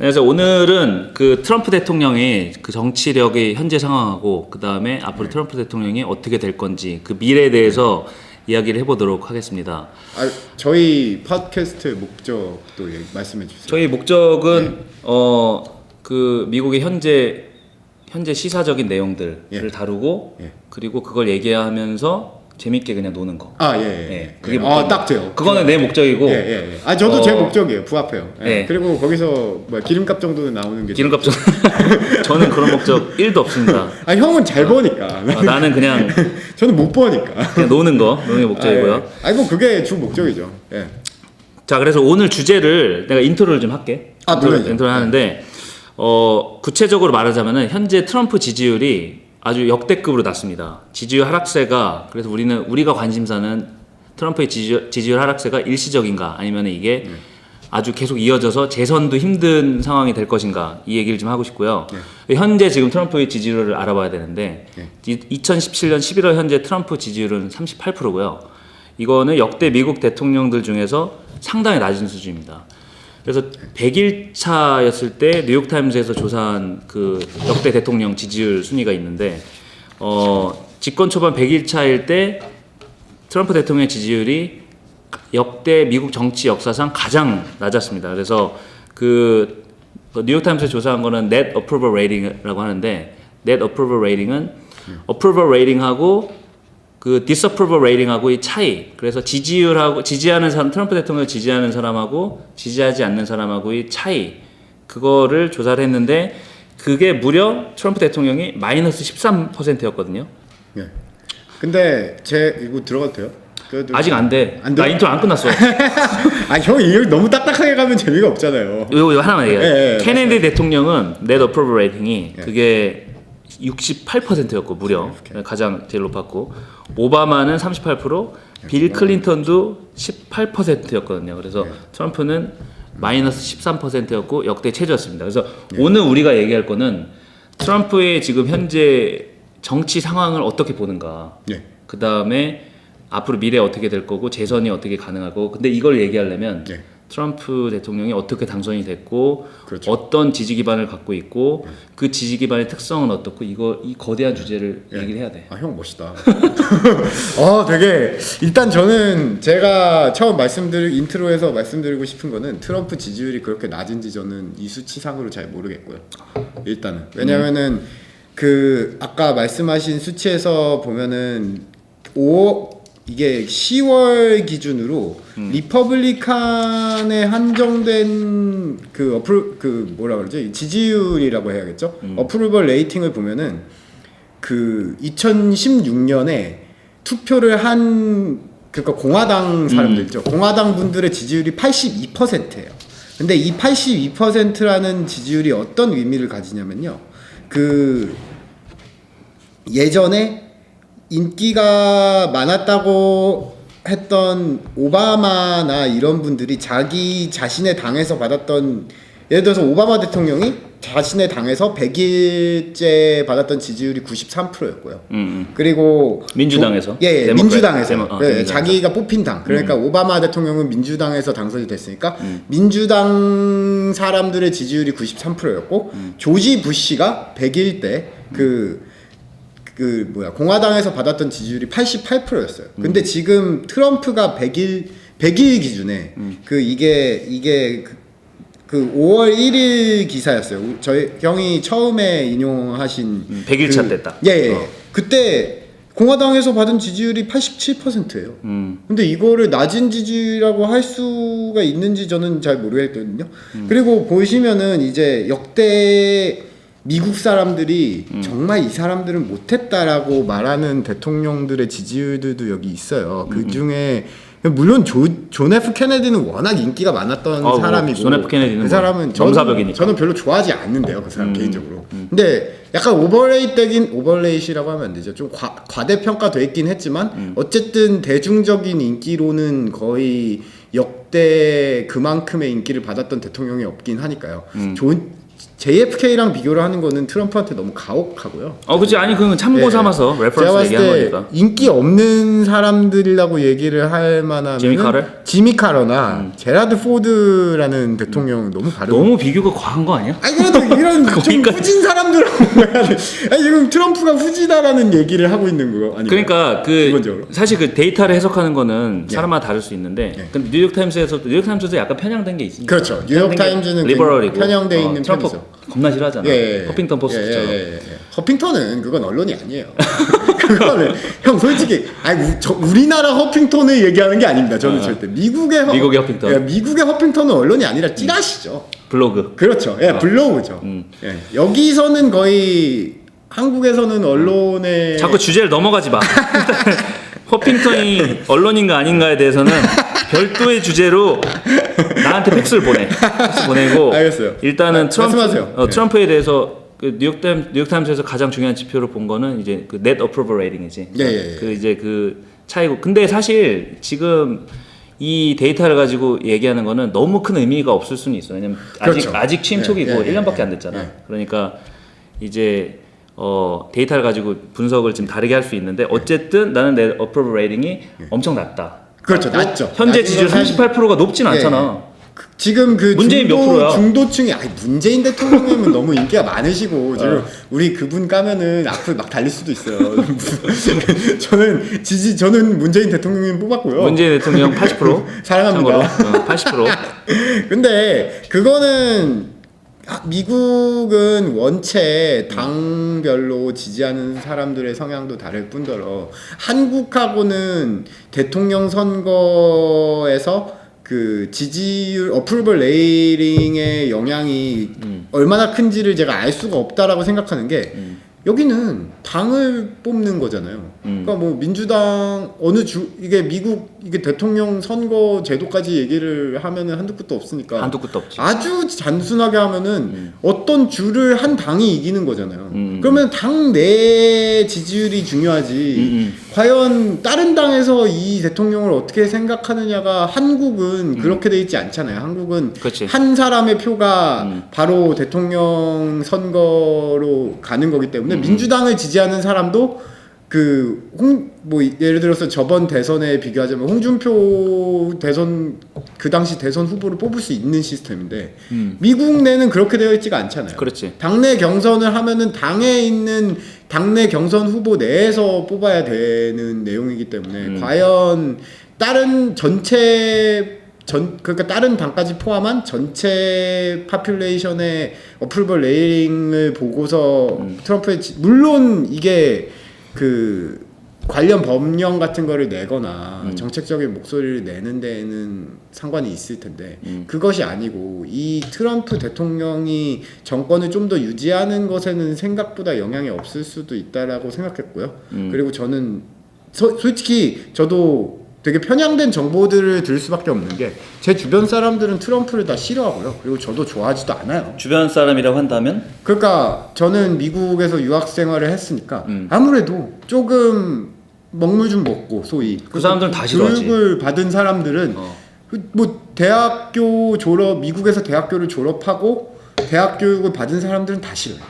그래서 오늘은 그 트럼프 대통령의 그 정치력의 현재 상황하고 그 다음에 앞으로 트럼프 대통령이 어떻게 될 건지 그 미래에 대해서 이야기를 해보도록 하겠습니다. 저희 팟캐스트의 목적도 말씀해 주세요. 저희 목적은 그 미국의 현재 시사적인 내용들을 다루고 그리고 그걸 얘기하면서 재밌게 그냥 노는 거. 그게 딱 돼요. 그거는 내 목적이고. 저도 제 목적이에요. 부합해요. 예. 그리고 거기서 기름값 정도는 나오는 게. 기름값 정 저는 그런 목적 1도 없습니다. 형은 잘 버니까. 나는 그냥 저는 못 버니까. 그냥 노는 게 목적이고요. 뭐 그게 주 목적이죠. 예. 자, 그래서 오늘 주제를 내가 인트로를 좀 할게. 인트로를 하는데 구체적으로 말하자면은 현재 트럼프 지지율이 아주 역대급으로 낮습니다. 지지율 하락세가 그래서 우리가 관심사는 트럼프의 지지율 하락세가 일시적인가 아니면 이게 아주 계속 이어져서 재선도 힘든 상황이 될 것인가 이 얘기를 좀 하고 싶고요. 현재 지금 트럼프의 지지율을 알아봐야 되는데 2017년 11월 현재 트럼프 지지율은 38%고요. 이거는 역대 미국 대통령들 중에서 상당히 낮은 수준입니다. 그래서 100일 차였을 때 뉴욕타임즈에서 조사한 그 역대 대통령 지지율 순위가 있는데 집권 초반 100일 차일 때 트럼프 대통령의 지지율이 역대 미국 정치 역사상 가장 낮았습니다. 그래서 그 뉴욕타임즈에서 조사한 거는 Net Approval Rating이라고 하는데 Net Approval Rating은 Approval Rating하고 그 disapproval rating하고의 차이. 그래서 지지하는 사람, 트럼프 대통령을 지지하는 사람하고 지지하지 않는 사람하고의 차이. 그거를 조사를 했는데 그게 무려 트럼프 대통령이 마이너스 13%였거든요. 네. 근데 이거 들어가도 돼요? 아직 안 돼. 나 인트로 안 끝났어. 형 이거 너무 딱딱하게 가면 재미가 없잖아요. 이거 하나만 얘기해. 케네디 대통령은 net approval rating이 그게 68%였고 무려 가장 제일 높았고 오바마는 38%, 빌 클린턴도 18%였거든요. 그래서 트럼프는 마이너스 13%였고 역대 최저였습니다. 그래서 오늘 우리가 얘기할 거는 트럼프의 지금 현재 정치 상황을 어떻게 보는가. 그 다음에 앞으로 미래 어떻게 될 거고 재선이 어떻게 가능하고 근데 이걸 얘기하려면 트럼프 대통령이 어떻게 당선이 됐고 어떤 지지 기반을 갖고 있고 그 지지 기반의 특성은 어떻고 이 거대한 주제를 얘기를 해야 돼. 형 멋있다. 되게 일단 저는 제가 처음 인트로에서 말씀드리고 싶은 거는 트럼프 지지율이 그렇게 낮은지 저는 이 수치상으로 잘 모르겠고요. 일단은 왜냐면은 그 아까 말씀하신 수치에서 보면은 이게 10월 기준으로 리퍼블리칸에 한정된 뭐라 그러지? 지지율이라고 해야겠죠? 어프루벌 레이팅을 보면은 그 2016년에 투표를 그러니까 공화당 사람들이죠. 공화당 분들의 지지율이 82%예요. 근데 이 82%라는 지지율이 어떤 의미를 가지냐면요. 그 예전에 인기가 많았다고 했던 오바마나 이런 분들이 자기 자신의 당에서 받았던 예를 들어서 오바마 대통령이 자신의 당에서 100일째 받았던 지지율이 93%였고요. 그리고 민주당에서 민주당에서 자기가 뽑힌 당 그러니까 오바마 대통령은 민주당에서 당선이 됐으니까 민주당 사람들의 지지율이 93%였고 조지 부시가 100일 때 공화당에서 받았던 지지율이 88%였어요. 근데 지금 트럼프가 100일 기준에 이게 5월 1일 기사였어요. 저희 형이 처음에 인용하신 100일 차 됐다. 그때 공화당에서 받은 지지율이 87%예요. 근데 이거를 낮은 지지율이라고 할 수가 있는지 저는 잘 모르겠거든요. 그리고 보시면은 이제 역대 미국 사람들이 정말 이 사람들은 못했다라고 말하는 대통령들의 지지율들도 여기 있어요. 그 중에 물론 존 F 케네디는 워낙 인기가 많았던 사람이고 존 F 케네디는 그 사람은 저는 별로 좋아하지 않는데요. 그 사람 개인적으로. 근데 약간 오버레이시라고 하면 안 되죠. 좀 과대평가돼 있긴 했지만 어쨌든 대중적인 인기로는 거의 역대 그만큼의 인기를 받았던 대통령이 없긴 하니까요. JFK랑 비교를 하는 거는 트럼프한테 너무 가혹하고요. 그치. 아니, 그건 참고 예. 삼아서 제가 레퍼런스 봤을 얘기한 때 거니까. 인기 없는 사람들이라고 얘기를 할 만하면 지미 카러나 제라드 포드라는 대통령 너무 다르고 너무 비교가 과한 거 아니야? 아니 그래도 이런 좀 거기까지. 후진 사람들하고 해야 돼. 아니 지금 트럼프가 후지다라는 얘기를 하고 있는 거 아니에요? 그러니까 기본적으로. 사실 그 데이터를 해석하는 거는 예. 사람마다 다를 수 있는데 예. 근데 뉴욕타임스도 약간 편향된 게 있으니까. 그렇죠. 뉴욕타임즈는 리버럴이고 편향돼 있는 트럼프 편이죠. 겁나 싫어하잖아. 예. 허핑턴 포스트처럼. 허핑턴은 그건 언론이 아니에요. 그거는 형 솔직히 우리나라 허핑턴을 얘기하는 게 아닙니다. 저는 절대 미국의 허핑턴. 예, 미국의 허핑턴은 언론이 아니라 찌라시죠. 블로그. 그렇죠. 예, 블로그죠. 예, 여기서는 거의 한국에서는 언론에 자꾸 주제를 넘어가지 마. 허핑턴이 언론인가 아닌가에 대해서는 별도의 주제로 나한테 팩스를 보내고. 알겠어요. 일단은 말씀하세요. 트럼프에 대해서 그 뉴욕타임스에서 가장 중요한 지표를 본 거는 이제 그 net approval rating이지. 예. 그 이제 그 차이고. 근데 사실 지금 이 데이터를 가지고 얘기하는 거는 너무 큰 의미가 없을 수는 있어. 왜냐면 그렇죠. 아직 취임 초기고 1년밖에 안 됐잖아. 예. 그러니까 이제 데이터를 가지고 분석을 지금 다르게 할 수 있는데 어쨌든 나는 내 approval rating이 엄청 낮다. 그렇죠. 낮죠. 현재 지지율 38%가 높진 않잖아. 지금 그 문재인 몇 프로야? 중도층이 문재인 대통령님은 너무 인기가 많으시고 지금 우리 그분 까면은 앞으로 막 달릴 수도 있어요. 저는 문재인 대통령님 뽑았고요. 문재인 대통령 80%. 사랑합니다. 80%. 근데 그거는 미국은 원체 당별로 지지하는 사람들의 성향도 다를 뿐더러 한국하고는 대통령 선거에서 그 지지율 어프로벌 레이팅의 영향이 얼마나 큰지를 제가 알 수가 없다라고 생각하는 게 여기는 당을 뽑는 거잖아요. 그러니까 뭐 민주당 이게 미국 이게 대통령 선거 제도까지 얘기를 하면은 한두 끝도 없으니까 한두 끝도 없지. 아주 단순하게 하면은 어떤 주를 한 당이 이기는 거잖아요. 그러면 당 내 지지율이 중요하지. 과연 다른 당에서 이 대통령을 어떻게 생각하느냐가 한국은 그렇게 돼 있지 않잖아요. 한국은 그치. 한 사람의 표가 바로 대통령 선거로 가는 거기 때문에 민주당을 지지하는 사람도 뭐 예를 들어서 저번 대선에 비교하자면 홍준표 대선 그 당시 대선 후보를 뽑을 수 있는 시스템인데 미국 내는 그렇게 되어 있지가 않잖아요. 그렇지. 당내 경선을 하면은 당에 있는 당내 경선 후보 내에서 뽑아야 되는 내용이기 때문에 과연 다른 그러니까 다른 당까지 포함한 전체 파퓰레이션의 어프로벌 레이팅을 보고서 트럼프의 물론 이게 그 관련 법령 같은 거를 내거나 정책적인 목소리를 내는 데에는 상관이 있을 텐데 그것이 아니고 이 트럼프 대통령이 정권을 좀 더 유지하는 것에는 생각보다 영향이 없을 수도 있다라고 생각했고요. 그리고 저는 솔직히 저도 되게 편향된 정보들을 들을 수밖에 없는 게 제 주변 사람들은 트럼프를 다 싫어하고요. 그리고 저도 좋아하지도 않아요. 주변 사람이라고 한다면? 그러니까 저는 미국에서 유학 생활을 했으니까 아무래도 조금 먹물 좀 먹고 소위 그 사람들은 다 싫어하지. 교육을 받은 사람들은 뭐 미국에서 대학교를 졸업하고 대학 교육을 받은 사람들은 다 싫어요.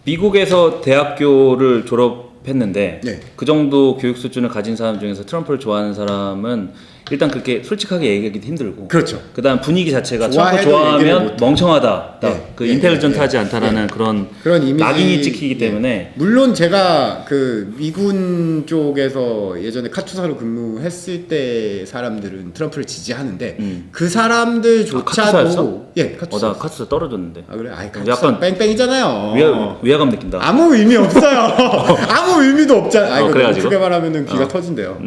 미국에서 대학교를 졸업했는데 네. 그 정도 교육 수준을 가진 사람 중에서 트럼프를 좋아하는 사람은 일단 그렇게 솔직하게 얘기하기도 힘들고, 그렇죠. 그다음 분위기 자체가 트럼프 좋아해도 얘기를 좋아하면 못해. 멍청하다, 네. 그 인텔리전트하지 않다라는 그런 이미지, 낙인이 찍히기 때문에. 물론 제가 그 미군 쪽에서 예전에 카투사로 근무했을 때 사람들은 트럼프를 지지하는데 그 사람들조차도 카투사였어? 카투사. 나 카투사 떨어졌는데. 아 그래? 카투사 약간 뺑뺑이잖아요. 위화감 느낀다. 아무 의미 없어요. 아무 의미도 없잖아. 그래가지고? 크게 말하면은 귀가 터진대요.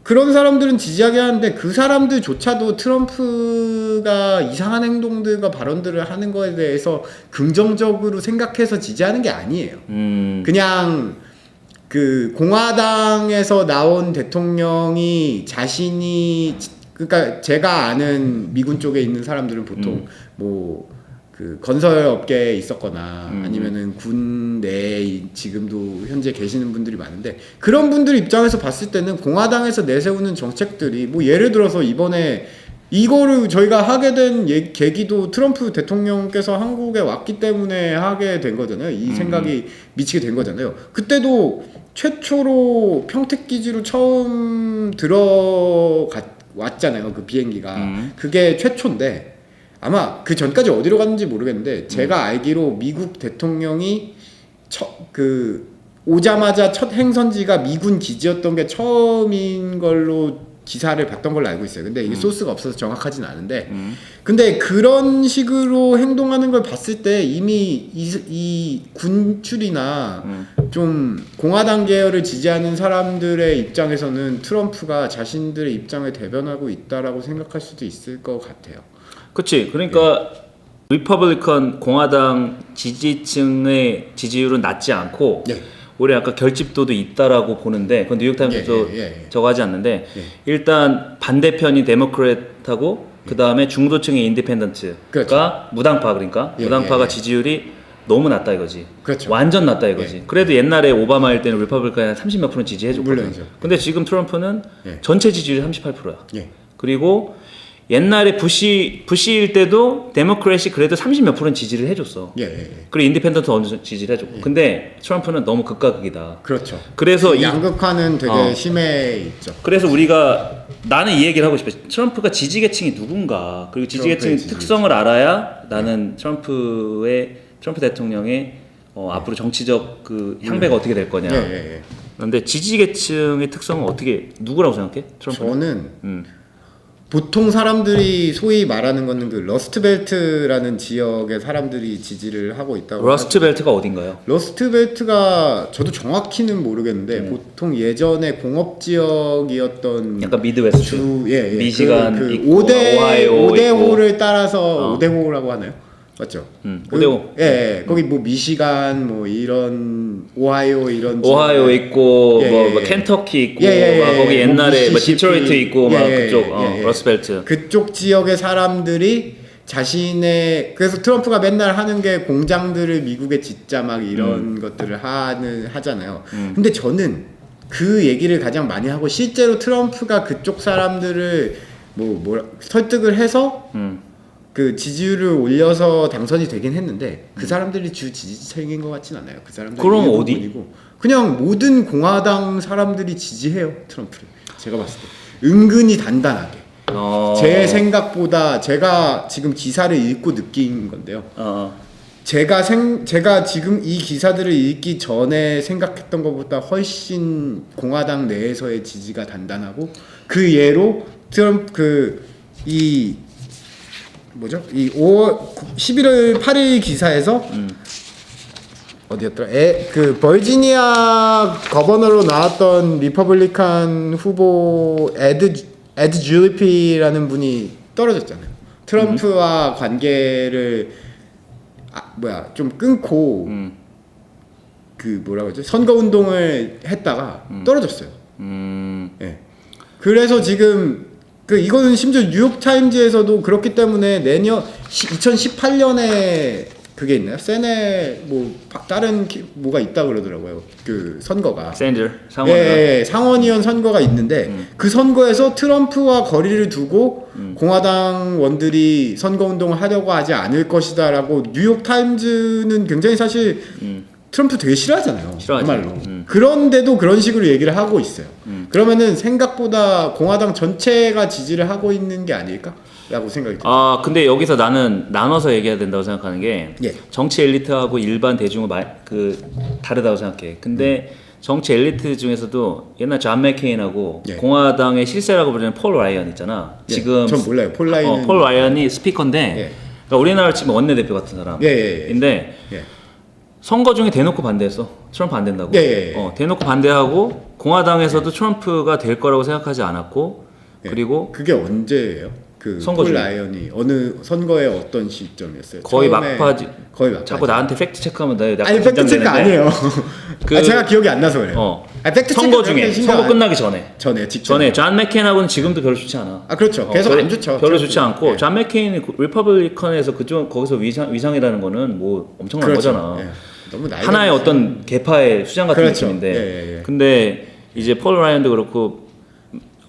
그런 사람들은 지지하게 하는데 그 사람들조차도 트럼프가 이상한 행동들과 발언들을 하는 거에 대해서 긍정적으로 생각해서 지지하는 게 아니에요. 그냥 그 공화당에서 나온 대통령이 그러니까 제가 아는 미군 쪽에 있는 사람들은 보통 뭐 그 건설 업계에 있었거나 아니면은 군 내에 지금도 현재 계시는 분들이 많은데 그런 분들 입장에서 봤을 때는 공화당에서 내세우는 정책들이 뭐 예를 들어서 이번에 이거를 저희가 하게 된 계기도 트럼프 대통령께서 한국에 왔기 때문에 하게 된 거잖아요. 이 생각이 미치게 된 거잖아요. 그때도 최초로 평택기지로 처음 왔잖아요. 그 비행기가. 그게 최초인데 아마 그 전까지 어디로 갔는지 모르겠는데 제가 알기로 미국 대통령이 오자마자 첫 행선지가 미군 기지였던 게 처음인 걸로 기사를 봤던 걸로 알고 있어요. 근데 이게 소스가 없어서 정확하진 않은데 근데 그런 식으로 행동하는 걸 봤을 때 이미 이 군출이나 좀 공화당 계열을 지지하는 사람들의 입장에서는 트럼프가 자신들의 입장을 대변하고 있다라고 생각할 수도 있을 것 같아요. 그치. 그러니까 리퍼블리컨 공화당 지지층의 지지율은 낮지 않고 오히려 약간 결집도도 있다라고 보는데 그건 뉴욕타임스도 저거 하지 않는데 일단 반대편이 데모크래트하고 그 다음에 중도층의 인디펜던트가 그렇죠. 무당파 그러니까 무당파가 지지율이 너무 낮다 이거지. 그렇죠. 완전 낮다 이거지. 그래도 옛날에 오바마일 때는 리퍼블리컨이 한 30몇 % 지지해줬거든. 물론이죠. 근데 지금 트럼프는 전체 지지율이 38%야. 그리고 옛날에 부시일 때도 데모크래시 그래도 30몇 %는 지지를 해줬어. 그리고 인디펜던트 어느 정도 지지를 해줬고. 근데 트럼프는 너무 극과 극이다. 그렇죠. 그래서 양극화는 되게 심해 있죠. 그래서 나는 이 얘기를 하고 싶어. 트럼프가 지지계층이 누군가 그리고 지지계층의 특성을 알아야 나는 트럼프 대통령의 앞으로 정치적 그 향배가 어떻게 될 거냐. 그런데 지지계층의 특성은 어떻게 누구라고 생각해? 트럼프는? 저는 보통 사람들이 소위 말하는 거는 그 러스트벨트라는 지역의 사람들이 지지를 하고 있다고. 러스트벨트가 어딘가요? 러스트벨트가 저도 정확히는 모르겠는데 보통 예전에 공업 지역이었던 약간 미드웨스트, 미시간 그 있고, 오하이오 오데호를 따라서 오데호라고 하나요? 맞죠? 오데호. 거기 뭐 미시간 뭐 이런 오하이오 이런 오하이오 있고 뭐 켄터키 있고 거기 옛날에 뭐 디트로이트 있고 막 그쪽 러스트벨트 그쪽 지역의 사람들이 그래서 트럼프가 맨날 하는 게 공장들을 미국에 짓자 막 이런 것들을 하잖아요. 근데 저는 그 얘기를 가장 많이 하고 실제로 트럼프가 그쪽 사람들을 설득을 해서 그 지지율을 올려서 당선이 되긴 했는데 그 사람들이 주 지지층인 것 같진 않아요. 그 사람들 그럼 어디? 그냥 모든 공화당 사람들이 지지해요 트럼프를. 제가 봤을 때 은근히 단단하게. 제 생각보다 제가 지금 기사를 읽고 느낀 건데요. 제가 지금 이 기사들을 읽기 전에 생각했던 것보다 훨씬 공화당 내에서의 지지가 단단하고 그 예로 트럼프 이 11월 8일 기사에서 어디였더라? 그 버지니아 거버너로 나왔던 리퍼블리칸 후보 에드 줄리피라는 분이 떨어졌잖아요. 트럼프와 관계를 좀 끊고 그 뭐라고 하죠? 선거 운동을 했다가 떨어졌어요. 그래서 지금 이거는 심지어 뉴욕 타임즈에서도 그렇기 때문에 내년 2018년에 그게 있나요? 세네 다른 뭐가 있다 그러더라고요. 그 선거가 샌저 상원 상원의원 선거가 있는데 그 선거에서 트럼프와 거리를 두고 공화당원들이 선거 운동을 하려고 하지 않을 것이다라고 뉴욕 타임즈는 굉장히 사실 트럼프 되게 싫어하잖아요. 정말로. 그런데도 그런 식으로 얘기를 하고 있어요. 그러면은 생각보다 공화당 전체가 지지를 하고 있는 게 아닐까라고 생각이 들어요. 근데 여기서 나는 나눠서 얘기해야 된다고 생각하는 게 정치 엘리트하고 일반 대중은 다르다고 생각해. 근데 정치 엘리트 중에서도 옛날 존 맥케인하고 공화당의 실세라고 부르는 폴 라이언 있잖아. 지금 전 몰라요. 폴 라이언이 스피커인데 그러니까 우리나라 치면 원내대표 같은 사람인데 선거 중에 대놓고 반대했어. 트럼프 안 된다고. 대놓고 반대하고 공화당에서도 트럼프가 될 거라고 생각하지 않았고 그리고 그게 언제예요? 그 선거 폴 라이언이 어느 선거의 어떤 시점이었어요? 거의 막바지. 거의 막바지. 자꾸 나한테 팩트 체크하면 나 아니 팩트 체크 아니에요. 제가 기억이 안 나서 그래요. 팩트 선거 중에 선거 끝나기 전에 직전에 존 맥케인하고는 지금도 별로 좋지 않아. 그렇죠. 계속 안 좋죠. 별로 좋지 않고 존 맥케인이 리퍼블리컨에서 거기서 위상이라는 거는 뭐 엄청난 거잖아. 너무 하나의 어떤 계파의 수장 같은 느낌인데 근데 이제 폴 라이언도 그렇고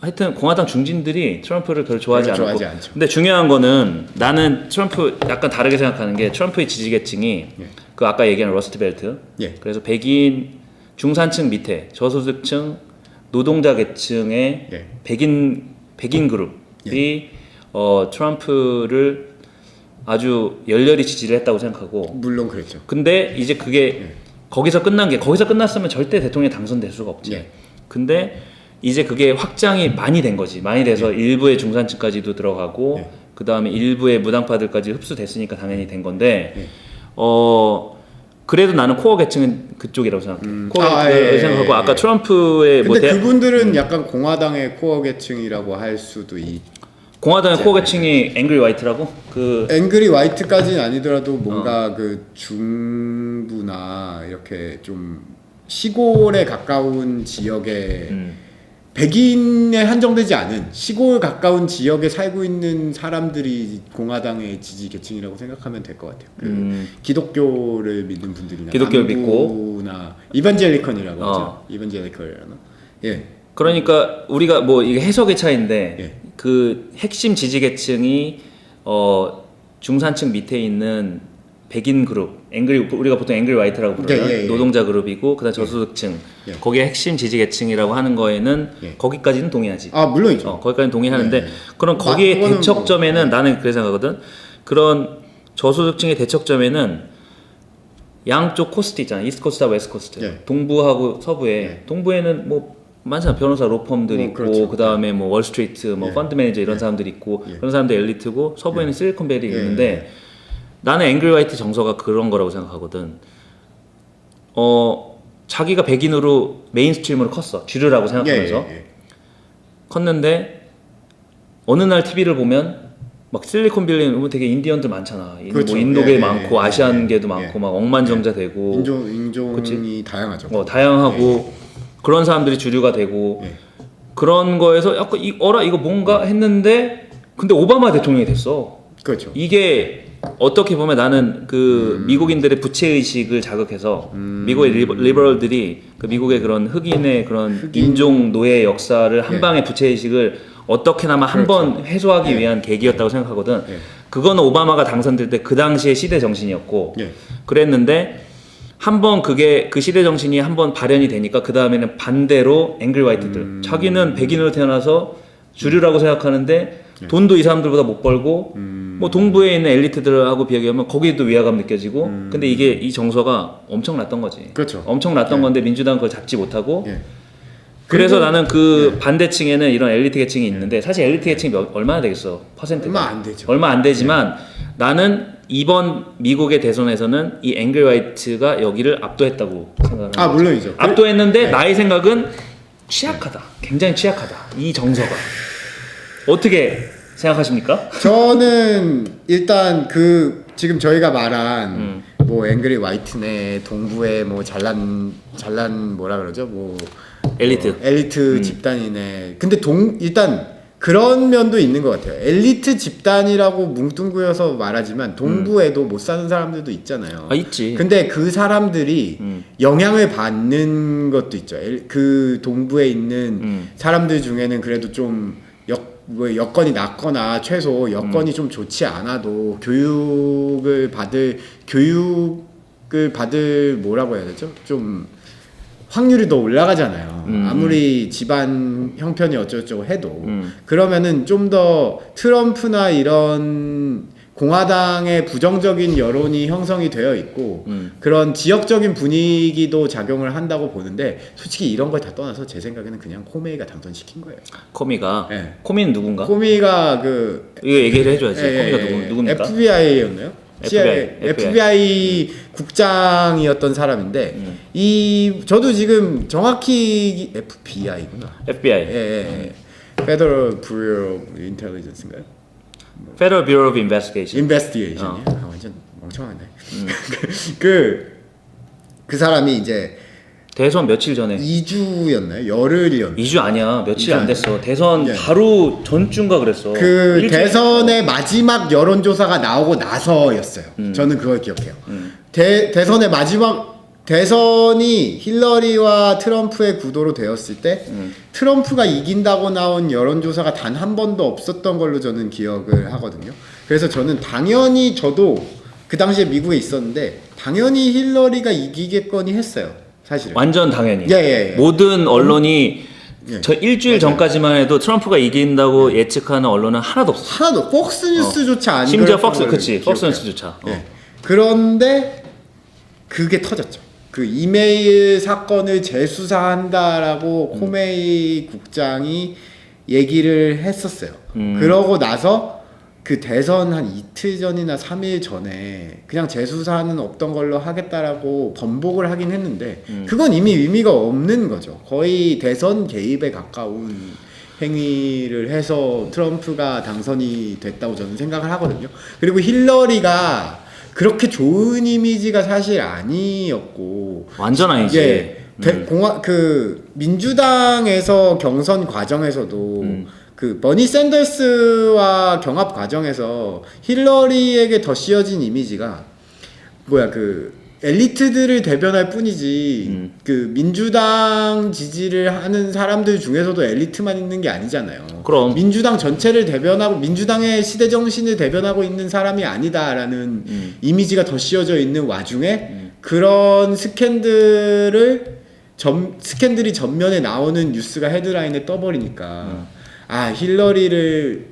하여튼 공화당 중진들이 트럼프를 별로 좋아하지 별로 않고. 좋아하지 않죠. 근데 중요한 거는 나는 트럼프 약간 다르게 생각하는 게 트럼프의 지지계층이 그 아까 얘기한 러스트 벨트. 그래서 백인 중산층 밑에 저소득층 노동자 계층의 백인 그룹이 트럼프를 아주 열렬히 지지를 했다고 생각하고. 물론 그랬죠. 근데 이제 그게 거기서 끝났으면 절대 대통령이 당선될 수가 없지. 근데 이제 그게 확장이 많이 된 거지. 많이 돼서 일부의 중산층까지도 들어가고 그 다음에 일부의 무당파들까지 흡수됐으니까 당연히 된 건데 그래도 나는 코어 계층은 그쪽이라고 생각해. 코어 계층을 생각하고 아까 트럼프의 근데 그분들은 약간 공화당의 코어 계층이라고 할 수도 공화당의 코어 계층이 앵그리 화이트라고? 앵그리 화이트까지는 아니더라도 뭔가 그 중부나 이렇게 좀 시골에 가까운 지역에 백인에 한정되지 않은 시골 가까운 지역에 살고 있는 사람들이 공화당의 지지 계층이라고 생각하면 될 것 같아요. 기독교를 믿는 분들이나 기독교를 남부나 이반젤리컨이라고 하죠. 이반젤리컨이라나. 그러니까 우리가 뭐 이게 해석의 차이인데 그 핵심 지지 계층이 중산층 밑에 있는 백인 그룹, 우리가 보통 앵그리 화이트라고 부르는 노동자 그룹이고 그다음 저소득층 거기에 핵심 지지 계층이라고 하는 거에는 거기까지는 동의하지. 물론이죠. 거기까지는 동의하는데 그럼 거기에 대척점에는 나는 그렇게 생각하거든. 그런 저소득층의 대척점에는 양쪽 코스트 있잖아. 이스트 코스트하고 웨스트 코스트. 동부하고 서부에 동부에는 뭐 많잖아. 변호사 로펌들 있고 그 다음에 뭐 월스트리트, 뭐 펀드 매니저 이런 사람들 있고 그런 사람들 엘리트고 서부에는 실리콘밸리 있는데. 나는 앵그리 화이트 정서가 그런 거라고 생각하거든. 자기가 백인으로 메인스트림으로 컸어. 주류라고 생각하면서 컸는데 어느 날 TV를 보면 막 실리콘밸리 보면 되게 인디언들 많잖아. 뭐 인도계 많고 아시안계도 많고 막 억만장자 되고 인종이 다양하죠. 다양하고 그런 사람들이 주류가 되고 그런 거에서 약간 이거 뭔가 했는데 근데 오바마 대통령이 됐어. 그렇죠. 이게 어떻게 보면 나는 그 미국인들의 부채 의식을 자극해서 미국의 리버럴들이 그 미국의 그런 흑인의 그런 인종 노예 역사를 한 방에 부채 의식을 어떻게나마 한번 해소하기 위한 계기였다고 생각하거든. 그거는 오바마가 당선될 때 그 당시의 시대 정신이었고 그랬는데 한번 그게 그 시대 정신이 한번 발현이 되니까 그 다음에는 반대로 앵그리 화이트들 자기는 백인으로 태어나서 주류라고 생각하는데 돈도 이 사람들보다 못 벌고 뭐 동부에 있는 엘리트들하고 비교하면 거기에도 위화감 느껴지고 근데 이게 이 정서가 엄청났던 거지. 그렇죠. 엄청났던 건데 민주당은 그걸 잡지 못하고 그래서 나는 그 반대층에는 이런 엘리트 계층이 있는데 사실 엘리트 계층이 얼마나 되겠어? 퍼센트가 얼마 안 되죠. 얼마 안 되지만 나는 이번 미국의 대선에서는 이 앵그리 화이트가 여기를 압도했다고 생각합니다. 물론이죠. 압도했는데 나의 생각은 취약하다. 굉장히 취약하다. 이 정서가. 어떻게 생각하십니까? 저는 일단 그 지금 저희가 말한 뭐 앵그리 화이트네 동부의 뭐 잘난 뭐라 그러죠? 뭐 엘리트 집단이네. 근데 일단 그런 면도 있는 것 같아요. 엘리트 집단이라고 뭉뚱그려서 말하지만 동부에도 못 사는 사람들도 있잖아요. 있지. 근데 그 사람들이 영향을 받는 것도 있죠. 그 동부에 있는 사람들 중에는 그래도 좀 여건이 낮거나 최소 여건이 좀 좋지 않아도 교육을 받을 뭐라고 해야 되죠? 좀 확률이 더 올라가잖아요. 아무리 집안 형편이 어쩌고저쩌고 해도 그러면은 좀 더 트럼프나 이런 공화당의 부정적인 여론이 형성이 되어 있고 그런 지역적인 분위기도 작용을 한다고 보는데 솔직히 이런 걸 다 떠나서 제 생각에는 그냥 코메이가 당선시킨 거예요. 코미가? 코미는 누군가? 코미가 이거 얘기를 해줘야지. 코미가 누굽니까? FBI였나요? FBI 국장이었던 사람인데 저도 지금 정확히 FBI구나. FBI. Federal Bureau of Intelligence인가요? Federal Bureau of Investigation. 완전 멍청하네. 그 사람이 이제 대선 며칠 전에 2주였나요? 열흘이었나요? 2주 아니야. 며칠 안 됐어. 대선 바로 전주인가 그랬어. 그 대선의 마지막 여론조사가 나오고 나서였어요. 저는 그걸 기억해요. 대선의 마지막 대선이 힐러리와 트럼프의 구도로 되었을 때 트럼프가 이긴다고 나온 여론조사가 단 한 번도 없었던 걸로 저는 기억을 하거든요. 그래서 저는 당연히 저도 그 당시에 미국에 있었는데 당연히 힐러리가 이기겠거니 했어요. 사실은. 완전 당연히. 예. 모든 언론이 저 일주일 맞아요. 전까지만 해도 트럼프가 이긴다고 예측하는 언론은 하나도 없어. 하나도 폭스뉴스조차 안 심지어 그랬던 폭스, 걸로 그치, 기억해요. 폭스뉴스조차. 예. 그런데 그게 터졌죠. 그 이메일 사건을 재수사한다라고 코메이 국장이 얘기를 했었어요. 그러고 나서 그 대선 한 이틀 전이나 3일 전에 그냥 재수사는 없던 걸로 하겠다라고 번복을 하긴 했는데 그건 이미 의미가 없는 거죠. 거의 대선 개입에 가까운 행위를 해서 트럼프가 당선이 됐다고 저는 생각을 하거든요. 그리고 힐러리가 그렇게 좋은 이미지가 사실 아니었고 완전 아니지. 예, 그 민주당에서 경선 과정에서도 그 버니 샌더스와 경합 과정에서 힐러리에게 더 씌워진 이미지가 뭐야 그 엘리트들을 대변할 뿐이지 그 민주당 지지를 하는 사람들 중에서도 엘리트만 있는 게 아니잖아요. 그럼. 민주당 전체를 대변하고 민주당의 시대 정신을 대변하고 있는 사람이 아니다라는 이미지가 더 씌워져 있는 와중에 그런 스캔들이 전면에 나오는 뉴스가 헤드라인에 떠버리니까 아 힐러리를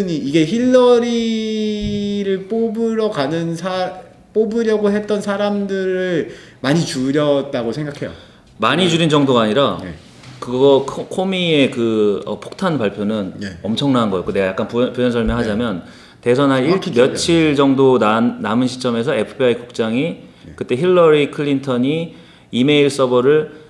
이게 힐러리를 뽑으려고 했던 사람들을 많이 줄였다고 생각해요. 많이 줄인 정도가 아니라 네. 그거 코미의 그 폭탄 발표는 네. 엄청난 거였고 내가 약간 부연 설명하자면 대선 한 정확히 며칠 정도 남은 시점에서 FBI 국장이 그때 힐러리 클린턴이 이메일 서버를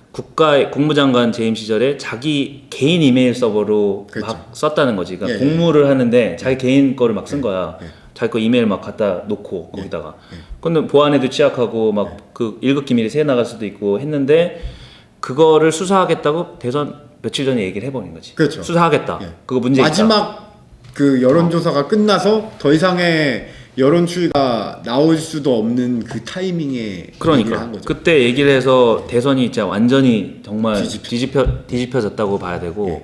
국무장관 재임 시절에 자기 개인 이메일 서버로 그렇죠. 막 썼다는 거지. 그러니까 예, 공무를 하는데 자기 개인 거를 막 쓴 거야. 예. 자기 거 이메일 막 갖다 놓고 거기다가. 근데 보안에도 취약하고 막 그 1급 기밀이 새 나갈 수도 있고 했는데 그거를 수사하겠다고 대선 며칠 전에 얘기를 해버린 거지. 그렇죠. 수사하겠다. 예. 그거 문제 있다. 마지막 그 여론조사가 끝나서 더 이상의 여론 추이가 나올 수도 없는 그 타이밍에 얘기를 그러니까 한 거죠. 그때 얘기를 해서 대선이 진짜 완전히 정말 뒤집혀. 뒤집혀졌다고 봐야 되고 예.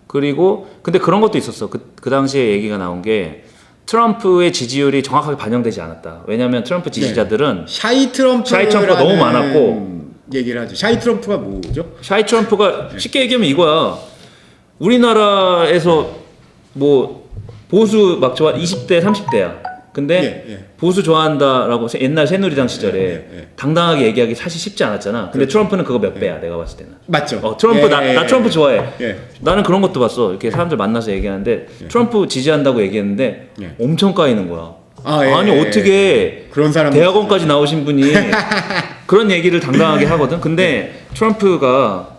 그리고 근데 그런 것도 있었어. 그 당시에 얘기가 나온 게 트럼프의 지지율이 정확하게 반영되지 않았다. 왜냐하면 트럼프 지지자들은 샤이 트럼프가 너무 많았고 얘기를 하죠. 샤이 트럼프가 뭐죠? 샤이 트럼프가 쉽게 얘기하면 이거야. 우리나라에서 뭐 보수 막 좋아 20대 30대야. 근데 예. 보수 좋아한다라고 옛날 새누리당 시절에 예. 당당하게 얘기하기 사실 쉽지 않았잖아. 근데 그렇죠. 트럼프는 그거 몇 배야 내가 봤을 때는. 맞죠. 트럼프 예. 나 트럼프 좋아해. 예. 나는 그런 것도 봤어. 이렇게 사람들 만나서 얘기하는데 트럼프 지지한다고 얘기했는데 예. 엄청 까이는 거야. 아, 예. 아니 어떻게 그런 사람 대학원까지 나오신 분이 그런 얘기를 당당하게 하거든. 근데 트럼프가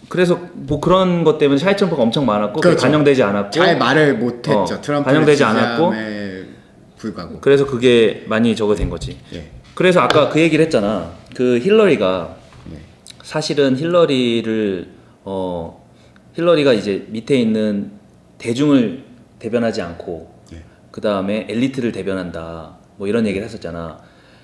그래서 뭐 그런 것 때문에 샤이 트럼프가 엄청 많았고 그렇죠. 반영되지 않았고 잘 말을 못했죠. 트럼프 반영되지 않았고 불구하고. 그래서 그게 많이 저거 된 거지. 예. 그래서 아까 그 얘기를 했잖아. 그 힐러리가 예. 사실은 힐러리가 이제 밑에 있는 대중을 대변하지 않고 예. 그 다음에 엘리트를 대변한다. 뭐 이런 얘기를 했었잖아.